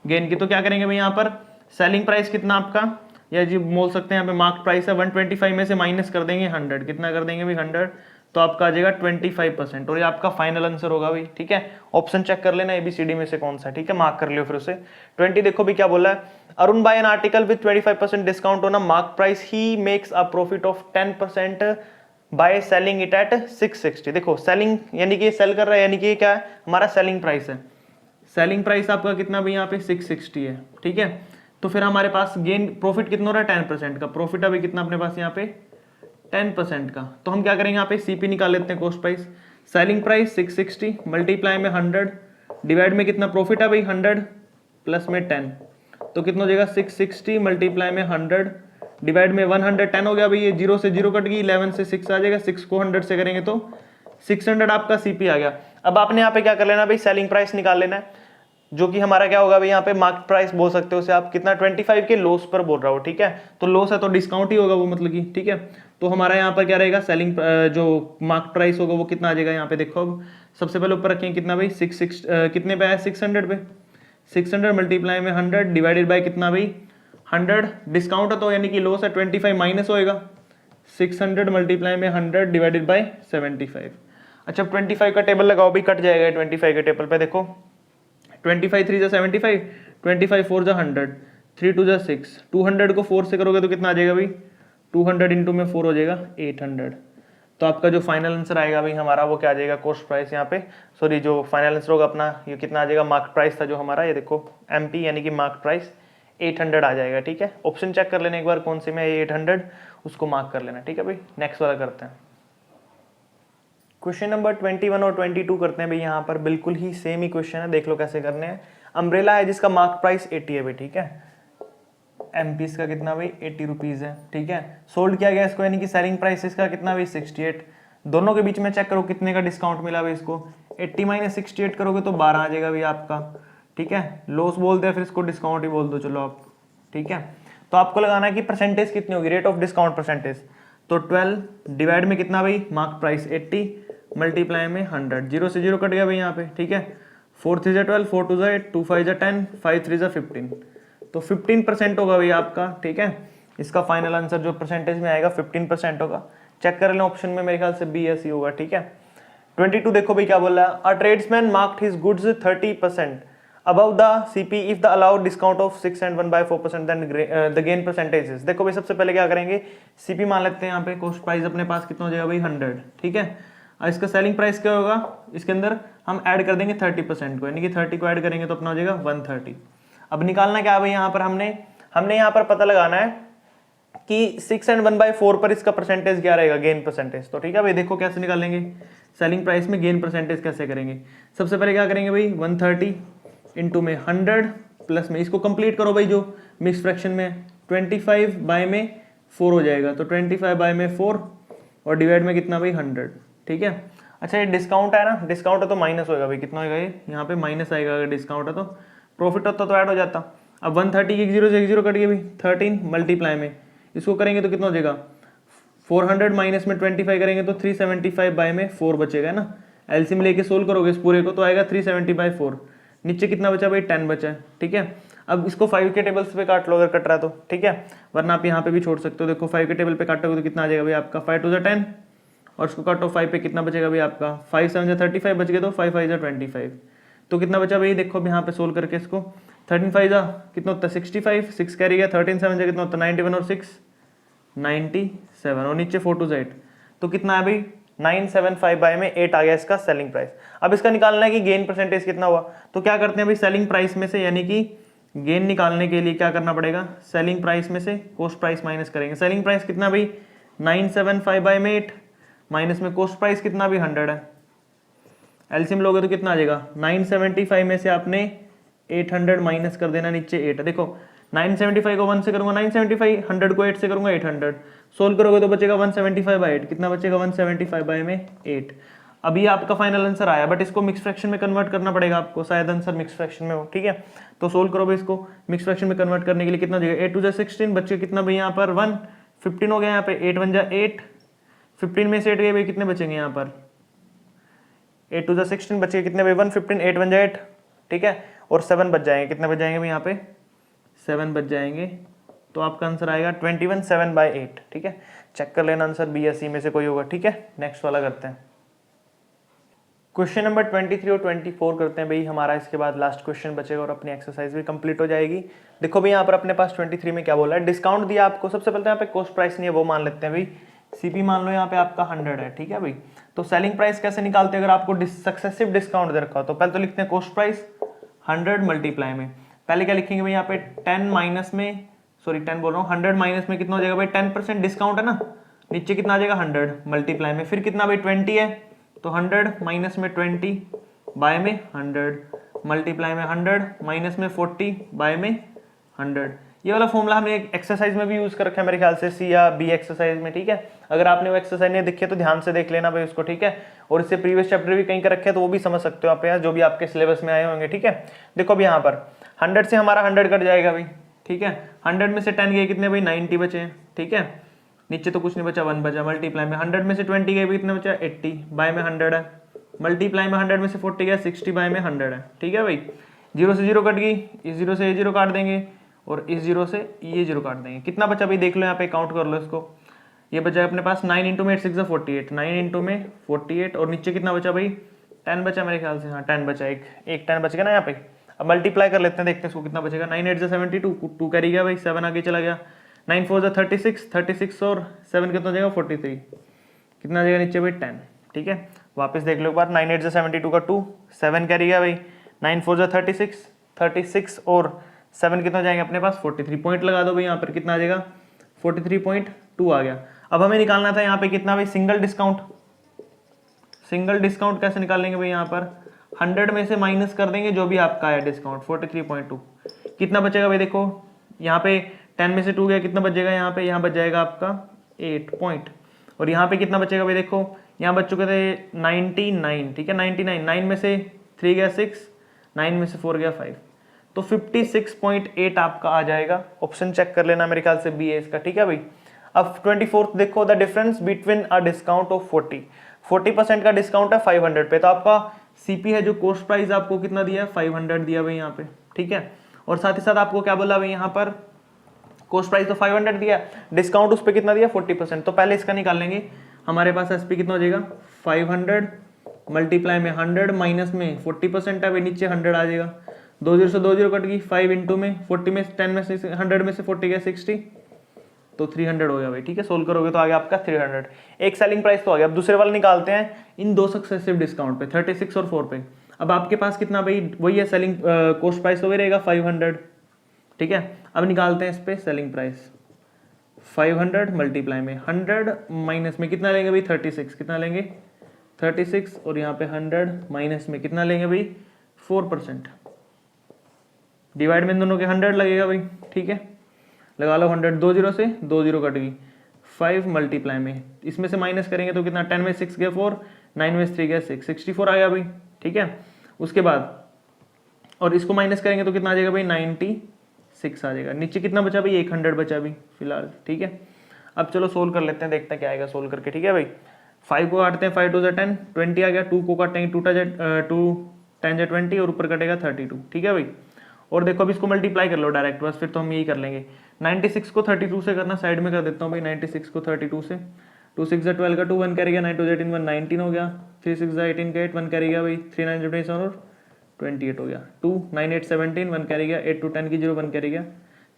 Speaker 1: गेन की। तो क्या करेंगे भाई यहाँ पर सेलिंग प्राइस कितना आपका, या जी बोल सकते हैं यहाँ पे मार्क प्राइस है 125 में से माइनस कर देंगे 100, कितना कर देंगे भाई 100, तो आपका आ जाएगा 25%, और ये आपका फाइनल आंसर होगा भाई। ठीक है, ऑप्शन चेक कर लेना ABCD में से कौन सा है, ठीक है, मार्क कर लियो फिर उसे। 20 देखो भी क्या बोला है, Arun buy an article with 25% discount on a mark price, he makes a profit of 10% by selling it at 660। देखो सेलिंग यानी कि सेल कर रहा है, यानी कि क्या है हमारा सेलिंग प्राइस है, सेलिंग प्राइस आपका कितना भी यहाँ पे 660 है। ठीक है, तो फिर हमारे पास गेन प्रॉफिट कितना हो रहा है 10% का, प्रॉफिट अभी कितना अपने पास यहाँ पे 10% का। तो हम क्या करेंगे यहाँ पे CP निकाल लेते हैं, cost price, selling price 660 multiply में 100 डिवाइड में कितना प्रॉफिट है भाई 100 प्लस में 10, तो कितना हो जाएगा 660 मल्टीप्लाई में 100 डिवाइड में 110 हो गया भाई, ये 0 से 0 कट गई, 11 से 6 आ जाएगा, 6 को 100 से करेंगे तो 600 आपका CP आ गया। अब आपने यहाँ पे क्या कर लेना भाई, सेलिंग प्राइस निकाल लेना है, जो कि हमारा क्या होगा भाई यहाँ पे मार्केट प्राइस बोल सकते हो उसे आप, कितना 25 के लॉस पर बोल रहा हो। ठीक है, तो लॉस है तो डिस्काउंट ही होगा वो, मतलब कि ठीक है। तो हमारा यहाँ पर क्या रहेगा, सेलिंग जो मार्केट प्राइस होगा वो कितना आ जाएगा यहाँ पे, देखो अब सबसे पहले ऊपर रखेंगे कितना भाई 6 कितने पे आया 600 पे, 600 मल्टीप्लाई में 100 डिवाइडेड बाय कितना भाई 100, डिस्काउंट है तो यानी कि लॉस है 25 माइनस होएगा 600 मल्टीप्लाई में 100 डिवाइडेड बाय 75। अच्छा 25 का टेबल लगाओ भी, कट जाएगा 25 के टेबल पे, देखो 25 3 जा 75, 25 4 जा 100, 3 2 जा 6, 200 को 4 से करोगे तो कितना आ जाएगा भाई 200 इंटू में 4 हो जाएगा 800। तो आपका जो फाइनल आंसर आएगा भाई हमारा वो क्या आ जाएगा, कॉस्ट प्राइस यहाँ पे, सॉरी जो फाइनल आंसर होगा अपना ये कितना आ जाएगा, मार्केट प्राइस था जो हमारा, ये देखो MP यानी कि मार्केट प्राइस 800 आ जाएगा। ठीक है, ऑप्शन चेक कर लेना एक बार कौन से में 800, उसको मार्क कर लेना। ठीक है भाई, नेक्स्ट वाला करते हैं। क्वेश्चन नंबर 21 और 22 करते हैं भाई, यहाँ पर बिल्कुल ही सेम ही क्वेश्चन है, देख लो कैसे करने हैं। अम्ब्रेला है जिसका मार्क प्राइस 80 है भाई, ठीक है, MP का कितना भाई 80 रुपीज है। ठीक है, सोल्ड किया गया इसको, यानी कि सेलिंग प्राइस इसका कितना भाई 68, दोनों के बीच में चेक करो कितने का डिस्काउंट मिला भाई इसको, 80 माइनस 68 करोगे तो 12 आ जाएगा भाई आपका। ठीक है, लॉस बोलते हैं फिर इसको डिस्काउंट ही बोल दो चलो आप। ठीक है, तो आपको लगाना है कि परसेंटेज कितनी होगी, रेट ऑफ डिस्काउंट परसेंटेज, तो 12 डिवाइड में कितना भाई मार्क प्राइस 80 मल्टीप्लाई में 100, 0 से 0 कट गया भाई यहाँ पे। ठीक है, 4 3 12, 4 2 8, 2 5 10, 5 3 15, तो 15% होगा भाई आपका। ठीक है, इसका फाइनल आंसर जो परसेंटेज में आएगा 15% होगा। चेक कर लेना ऑप्शन में, मेरे ख्याल से B या C होगा। ठीक है, 22 देखो भाई क्या बोल रहा है, a tradesman marked his goods 30% above the CP if the allowed discount of 6 and 1/4% then the gain percentage is। देखो भाई सबसे पहले क्या करेंगे, CP मान लेते हैं यहाँ पे, कॉस्ट प्राइस अपने पास कितना हो जाएगा भाई 100। ठीक है, और इसका सेलिंग प्राइस क्या होगा, इसके अंदर हम ऐड कर देंगे 30% को, यानी कि 30 को ऐड करेंगे तो अपना हो जाएगा 130। अब निकालना क्या है भाई यहाँ पर, हमने यहाँ पर पता लगाना है कि 6 and 1/4 पर इसका परसेंटेज क्या रहेगा, गेन परसेंटेज। तो ठीक है भाई, देखो कैसे निकालेंगे, सेलिंग प्राइस में गेन परसेंटेज कैसे करेंगे। सबसे पहले क्या करेंगे भाई 130 इंटू में 100 प्लस में इसको कंप्लीट करो भाई, जो मिक्स फ्रैक्शन में 25 बाय में 4 हो जाएगा, तो 25 बाय में 4 और डिवाइड में कितना भाई 100। ठीक है, अच्छा ये डिस्काउंट है ना, डिस्काउंट है तो माइनस होगा भाई, कितना होगा ये यहाँ पे माइनस आएगा, अगर डिस्काउंट है तो प्रॉफिट होता तो ऐड हो जाता। अब 130 की 0 से 1 0 कट गया भाई, 13 मल्टीप्लाई में इसको करेंगे तो कितना हो जाएगा 400 माइनस में 25 करेंगे तो 375 बाय में 4 बचेगा ना, एलसीएम लेके सोल्व करोगे इस पूरे को तो आएगा 370/4, नीचे कितना बचा भाई 10 बचा है। ठीक है, अब इसको 5 के टेबल्स पे काट लो अगर कट रहा है तो। ठीक है, वरना आप यहाँ पे भी छोड़ सकते हो, देखो 5 के टेबल पे काटोगे तो कितना आ जाएगा भाई आपका 5 2 10, और उसको काटो 5 पे कितना बचेगा भाई आपका 5 7 35 बच गए, तो 5 5 25, तो कितना बचा भाई देखो अब यहाँ पे सोल्व करके इसको 13 5 कितना होता है 65, 6 कैरी गया, 13 7 कितना होता है 91 और 6 97, और नीचे 4 2 8, तो कितना है भाई 975 बाय में 8 आ गया इसका सेलिंग प्राइस। अब इसका निकालना है कि गेन परसेंटेज कितना हुआ, तो क्या करते हैं भाई सेलिंग प्राइस में से, यानी कि गेन निकालने के लिए क्या करना पड़ेगा, सेलिंग प्राइस में से कॉस्ट प्राइस माइनस करेंगे। सेलिंग प्राइस कितना भाई 975 बाय में 8 माइनस में कॉस्ट प्राइस कितना भी 100 है, एलसीएम लोगे तो कितना आ जाएगा 975 में से आपने 800 माइनस कर देना, नीचे 8 है। देखो 975 को 1 से करूंगा 975, 100 को 8 से करूंगा 800, सोल्व करोगे तो बचेगा 175 बाय 8, कितना बचेगा 175 बाय में 8। अभी आपका फाइनल आंसर आया, बट इसको मिक्स फ्रैक्शन में कन्वर्ट करना पड़ेगा आपको, शायद आंसर मिक्स फ्रैक्शन में हो। ठीक है, तो सोल्व करो भाई इसको मिक्स फ्रैक्शन में कन्वर्ट करने के लिए कितना हो जाएगा 8 2 16, बच्चे कितना भाई यहाँ पर 1 15 हो गया यहाँ पे, 8 1 जा 8, 15 में से 8 गए भाई, कितने बचेंगे यहाँ पर, 8 2 जा 16 बचे, कितने भाई 115, 8 1 जा 8, ठीक है, और 7 बच जाएंगे, कितने बच जाएंगे भाई यहाँ पे 7 बच जाएंगे, तो आपका आंसर आएगा 21 7/8, ठीक है। चेक कर लेना आंसर बी या सी में से कोई होगा, ठीक है। नेक्स्ट वाला करते हैं, क्वेश्चन नंबर 23 और 24 करते हैं भाई हमारा, इसके बाद लास्ट क्वेश्चन बचेगा और अपनी एक्सरसाइज भी कंप्लीट हो जाएगी। देखो भाई यहाँ पर अपने पास 23 में क्या बोला है, डिस्काउंट दिया आपको, सबसे पहले तो यहाँ पे कॉस्ट प्राइस नहीं है वो मान लेते हैं भाई, सीपी मान लो यहाँ पे आपका 100 है, ठीक है भाई। तो सेलिंग प्राइस कैसे निकालते हैं अगर आपको सक्सेसिव डिस्काउंट दे रखा हो, तो पहले तो लिखते हैं कॉस्ट प्राइस 100 मल्टीप्लाई में, पहले क्या लिखेंगे भाई यहाँ पे 10 माइनस में, सॉरी 10 बोल रहा हूँ, 100 माइनस में कितना हो जाएगा भाई 10% डिस्काउंट है ना, नीचे कितना आ जाएगा 100 मल्टीप्लाई में, फिर कितना भाई 20 है, तो 100 माइनस में 20 बाय में 100 मल्टीप्लाई में 100 माइनस में 40 बाय में 100। ये वाला फॉर्मूला हमने एक एक्सरसाइज में भी यूज कर रखा है मेरे ख्याल से, सी या बी एक्सरसाइज में, ठीक है। अगर आपने वो एक्सरसाइज नहीं देखी है तो ध्यान से देख लेना भाई उसको, ठीक है। और इससे प्रीवियस चैप्टर भी कहीं का रखे तो वो भी समझ सकते हो आप यहाँ, जो भी आपके सिलेबस में आए होंगे, ठीक है। देखो अभी यहाँ पर 100 से हमारा 100 कट जाएगा भाई, ठीक है। 100 में से 10 गए कितने भाई 90 बचे, ठीक है। नीचे तो कुछ नहीं बचा, 1 बचा, मल्टीप्लाई में 100 में से 20 गए भी कितने बचा 80, बाय में 100 है, मल्टीप्लाई में 100 में से 40 गया 60 बाय में 100 है, ठीक है भाई। 0 से 0 कट गई, इस 0 से ये 0 काट देंगे और इस 0 से ये 0 काट देंगे, कितना बचा भाई देख लो यहाँ पे, काउंट कर लो इसको। ये बचा अपने पास 9 इंटू में 8 6 48, 9 इंटू में 48, और नीचे कितना बचा भाई 10 बचा मेरे ख्याल से, हाँ 10 बचा, एक 10 बच गया ना यहाँ पे। अब मल्टीप्लाई कर लेते हैं, देखते हैं इसको कितना बचेगा, 9 8 72, 2 कैरी गया भाई, 7 आगे चला गया, 9 4 36, 36 और 7 कितना हो जाएगा 43, कितना जाएगा नीचे भाई 10, ठीक है। वापस देख लो एक बार, 9 8 72 का 2, 7 कैरी गया भाई, 9 4 36, 36 और 7 कितना जाएंगे अपने पास 43, पॉइंट लगा दो भाई यहाँ पर, कितना आ जाएगा 43.2 आ गया। अब हमें निकालना था यहाँ पे कितना भाई सिंगल डिस्काउंट, सिंगल डिस्काउंट कैसे निकालेंगे भाई, यहाँ पर 100 में से माइनस कर देंगे जो भी आपका है डिस्काउंट 43.2, कितना बचेगा भाई देखो यहाँ पे 10 में से 2 गया, कितना बचेगा यहाँ पे, यहाँ बच जाएगा आपका 8 पॉइंट, और यहाँ पे कितना बचेगा भाई देखो, यहाँ बच चुके थे 99, ठीक है 99, 9 में से 3 गया 6, 9 में से 4 गया 5, तो 56.8 आपका आ जाएगा। ऑप्शन चेक कर लेना, मेरे ख्याल से बी है इसका, ठीक है भाई। अब 24th देखो, the difference between a discount of 40% का डिस्काउंट है 500 पे, तो आपका सीपी है जो कॉस्ट प्राइस आपको कितना दिया है 500 दिया भाई यहाँ पे, ठीक है। और साथ ही साथ आपको क्या बोला भाई यहाँ पर, कॉस्ट प्राइस तो 500 दिया, डिस्काउंट उस पर कितना दिया 40%, तो पहले इसका निकाल लेंगे। हमारे पास एसपी कितना हो जाएगा 500 मल्टीप्लाई में 100 माइनस में 40% है भाई, नीचे 100 आ जाएगा, 2 0 से 2 0 कट गई, 5 इंटू में 40 में 10 में से 100 में से 40 गया 60, तो 300 हो गया भाई, ठीक है। सोल्व करोगे तो आ गया आपका 300, एक सेलिंग प्राइस तो आ गया। अब दूसरे वाला निकालते हैं इन दो सक्सेसिव डिस्काउंट पे, 36 और 4 पे। अब आपके पास कितना भाई वही है, सेलिंग कॉस्ट प्राइस तो वही रहेगा 500, ठीक है। अब निकालते हैं इस पे सेलिंग प्राइस, 500 मल्टीप्लाई में 100 माइनस में कितना लेंगे भाई 36, कितना लेंगे 36, और यहाँ पे 100 माइनस में कितना लेंगे भाई 4%, डिवाइड में दोनों के 100 लगेगा भाई, ठीक है। लगा लो 100, 2 0 से 2 0 कट गई, 5 मल्टीप्लाई में इसमें से माइनस करेंगे तो कितना, 10 में 6 गया 4, 9 में 3 गया 6, 64 आ गया भाई, ठीक है। उसके बाद और इसको माइनस करेंगे तो कितना आ जाएगा भाई 96 आ जाएगा, नीचे कितना बचा भाई 100 बचा भाई फिलहाल, ठीक है। अब चलो सोल्व कर लेते हैं, देखते हैं क्या आएगा सोल्व करके, ठीक है भाई। 5 को काटते हैं, 5 2 10, 20 आ गया, 2 को काटेंगे 2 10 20 और ऊपर कटेगा 32, ठीक है भाई। और देखो अब इसको मल्टीप्लाई कर लो डायरेक्ट, बस फिर तो हम यही कर लेंगे। 96 को 32 से करना, साइड में कर देता हूँ भाई, 96 को 32 से, 2 6 12 का 2, 1 कैरी गया, 9 2 18 1 19 हो गया, 3 6 18 का 8, 1 कैरी गया भाई, 3 9 27 और 28 हो गया, 2 9 8 17 1 कैरी गया, 8 2 10 की 0 1 कैरी गया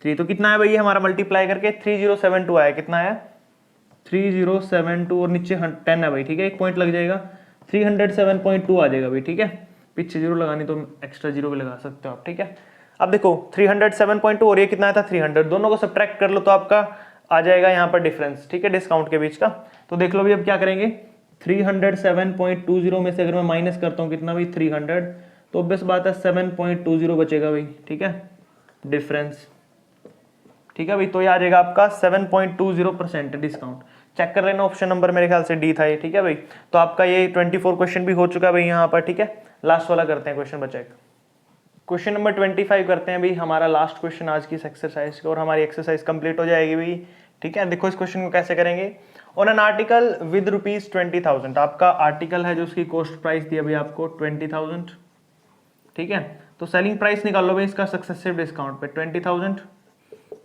Speaker 1: 3, तो कितना है भाई ये हमारा मल्टीप्लाई करके 3072 आया, कितना आया 3072, और नीचे 10 है भाई, ठीक है, एक पॉइंट लग जाएगा, 307.2 आ जाएगा भाई, ठीक है। पीछे 0 लगानी तो एक्स्ट्रा 0 भी लगा सकते हो आप, ठीक है। अब देखो 307.2 और ये कितना था 300, दोनों को सब्ट्रैक्ट कर लो तो आपका आ जाएगा यहाँ पर डिफरेंस, ठीक है, डिस्काउंट के बीच का। तो देख लो भी अब क्या करेंगे, 307.20 में से अगर मैं माइनस करता हूँ कितना भाई 300, तो ऑब्वियस बात है 7.20 बचेगा भाई, ठीक है, डिफरेंस, ठीक है भाई। तो ये आ जाएगा आपका 7.20% डिस्काउंट। चेक कर लेना, ऑप्शन नंबर मेरे ख्याल से डी था ये, ठीक है भाई। तो आपका ये 24 क्वेश्चन भी हो चुका है भाई यहाँ पर, ठीक है। लास्ट वाला करते हैं क्वेश्चन बचा, क्वेश्चन नंबर 25 करते हैं भाई, हमारा लास्ट क्वेश्चन आज की इस एक्सरसाइज का, और हमारी एक्सरसाइज कंप्लीट हो जाएगी भाई। ठीक है, देखो इस क्वेश्चन को कैसे करेंगे। On an article with rupees 20,000, आपका आर्टिकल है जो उसकी कॉस्ट प्राइस दी अभी आपको 20,000, ठीक है। तो सेलिंग प्राइस निकाल लो भाई इसका सक्सेसिव डिस्काउंट पे 20,000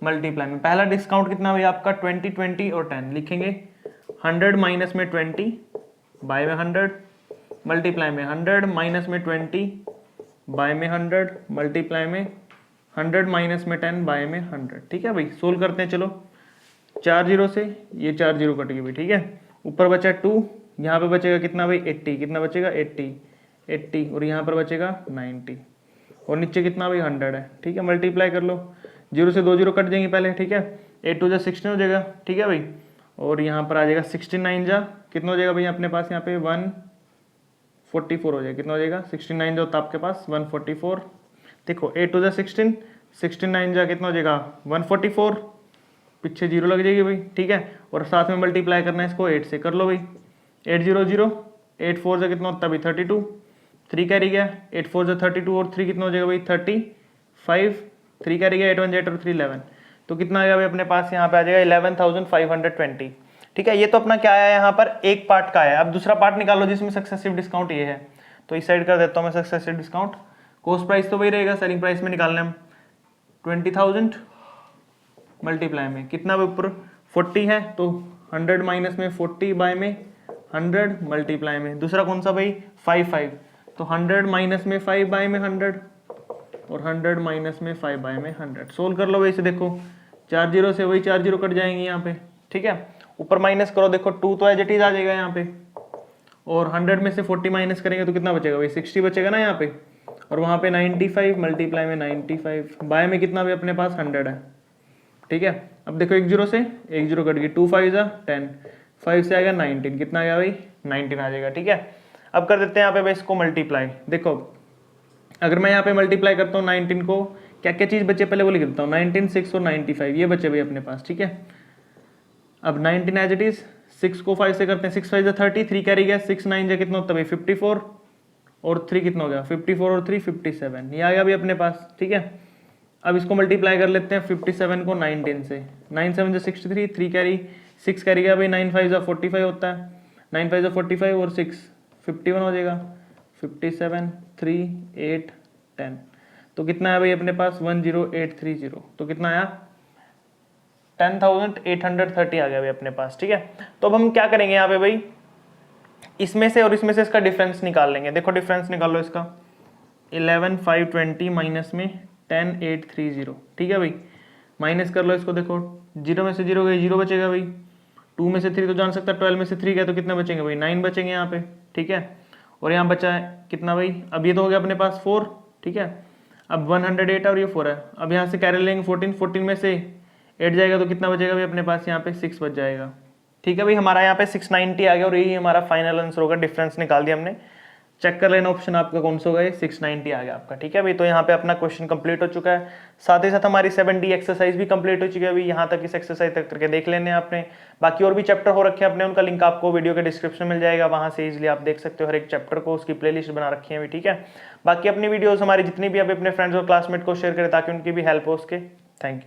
Speaker 1: मल्टीप्लाई में पहला डिस्काउंट कितना भाई आपका 20, 20 और 10 लिखेंगे। 100 माइनस में 20 बाय में 100 मल्टीप्लाई में 100 माइनस में 20 बाय में 100 मल्टीप्लाई में 100 माइनस में 10 बाय में 100, ठीक है भाई। सोल्व करते हैं चलो। 4 जीरो से ये 4 जीरो कट गई भाई, ठीक है। ऊपर बचा 2, यहाँ पे बचेगा कितना भाई 80, कितना बचेगा 80 और यहाँ पर बचेगा 90 और नीचे कितना भाई 100 है, ठीक है। मल्टीप्लाई कर लो, 0 से 2 जीरो कट जाएंगे पहले, ठीक है। 8 2 जा 16 हो जाएगा, ठीक है भाई। और यहाँ पर आ जाएगा 69 जा कितना हो जाएगा भाई अपने पास यहाँ पे 144 हो जाएगा, कितना हो जाएगा 69 जो होता है आपके पास 144। देखो 8 2 जा 16, 69 जा कितना हो जाएगा 144, पीछे जीरो लग जाएगी भाई, ठीक है। और साथ में मल्टीप्लाई करना है इसको 8 से, कर लो भाई। 8 0 0, 8 4 जा कितना होता है भाई 32, 3 कैरी गया, 8 4 जा 32 और 3 कितना हो जाएगा भाई 35, 3 कैरी गया, 8 1 8 और 3 11, तो कितना आ गया भाई अपने पास यहाँ पे आ जाएगा 11,520, ठीक है। ये तो अपना क्या आया यहाँ पर एक पार्ट का आया। अब दूसरा पार्ट निकालो जिसमें सक्सेसिव डिस्काउंट ये है, तो इस साइड कर देता हूँ मैं सक्सेसिव डिस्काउंट। कॉस्ट प्राइस तो वही रहेगा, सेलिंग प्राइस में निकालना हम 20,000 मल्टीप्लाई में कितना भाई ऊपर 40 है तो 100 माइनस में 40 बाय में 100 मल्टीप्लाई में दूसरा कौन सा भाई 5 तो 100 माइनस में 5 बाय में 100 और 100 माइनस में 5 बाय में 100। सोल्व कर लो भाई इसे, देखो 4 जीरो से वही 4 जीरो कट जाएंगे यहाँ पे, ठीक है। ऊपर माइनस करो, देखो 2 तो एज इट इज आ जाएगा यहाँ पे और 100 में से 40 माइनस करेंगे तो कितना बचेगा भाई 60 बचेगा ना यहाँ पे। और वहाँ पे 95 मल्टीप्लाई में 95 बाय में कितना भी अपने पास 100 है, ठीक है। अब देखो 1 जीरो से 1 जीरो कट गई, 2 5 जा 10, 5 से आएगा 19, कितना आ गया भाई 19 आ जाएगा, ठीक है। अब कर देते हैं यहाँ पे भाई इसको मल्टीप्लाई। देखो अगर मैं यहाँ पे मल्टीप्लाई करता हूँ 19 को, क्या क्या चीज़ बचे पहले वो लिख देता हूँ। 19 6 और 95 ये बचे भाई अपने पास, ठीक है। अब 19 एज इट इज, 6 को 5 से करते हैं, 6 5 जा 30, 3 कैरी गया, 6 9 जा कितना होता है भाई 54 और 3 कितना हो गया 54 और 3 57, ये आ गया भाई अपने पास, ठीक है। अब इसको मल्टीप्लाई कर लेते हैं 57 को 19 से, 9 7 जा 63, 3 कैरी 6 कैरी गया भाई, 9 5 जा 45 होता है, 9 5 जा 45 और 6 51 हो जाएगा, 57 3 8 10, तो कितना है भाई अपने पास 10830, तो कितना आया 10,830 आ गया भाई अपने पास, ठीक है। तो अब हम क्या करेंगे यहाँ पे भाई, इसमें से और इसमें से इसका डिफरेंस निकाल लेंगे। देखो डिफरेंस निकाल लो इसका, 11,520 माइनस में 10,830, ठीक है भाई। माइनस कर लो इसको, देखो 0 में से 0 गई 0 बचेगा भाई, 2 में से 3 तो जान सकता है, 12 में से 3 गया तो कितने बचेंगे भाई 9 बचेंगे यहाँ पे, ठीक है। और यहाँ बचा है कितना भाई, अब ये तो हो गया अपने पास 4, ठीक है। अब 108 और ये 4 है, अब यहाँ से कैरी लेंगे 14, 14 में से 8 जाएगा तो कितना बचेगा भाई अपने पास यहाँ पे 6 बच जाएगा, ठीक है भाई। हमारा यहाँ पे 690 आ गया और यही हमारा फाइनल आंसर होगा। डिफरेंस निकाल दिया हमने, चेक कर लेना ऑप्शन आपका कौन सा होगा, ये 690 आ गया आपका, ठीक है भाई। तो यहाँ पे अपना क्वेश्चन कंप्लीट हो चुका है, साथ ही साथ हमारी 7D एक्सरसाइज भी कंप्लीट हो चुकी है अभी। यहाँ तक इस एक्सरसाइज तक करके देख लेने आपने। बाकी और भी चैप्टर हो रखे हैं अपने, उनका लिंक आपको वीडियो के डिस्क्रिप्शन मिल जाएगा, वहाँ से इजिली आप देख सकते हो हर एक चैप्टर को, उसकी प्लेलिस्ट बना रखी है अभी, ठीक है। बाकी अपनी वीडियोस हमारी जितनी भी अभी अपने फ्रेंड्स और क्लासमेट को शेयर करें ताकि उनकी भी हेल्प हो उसके। Thank you.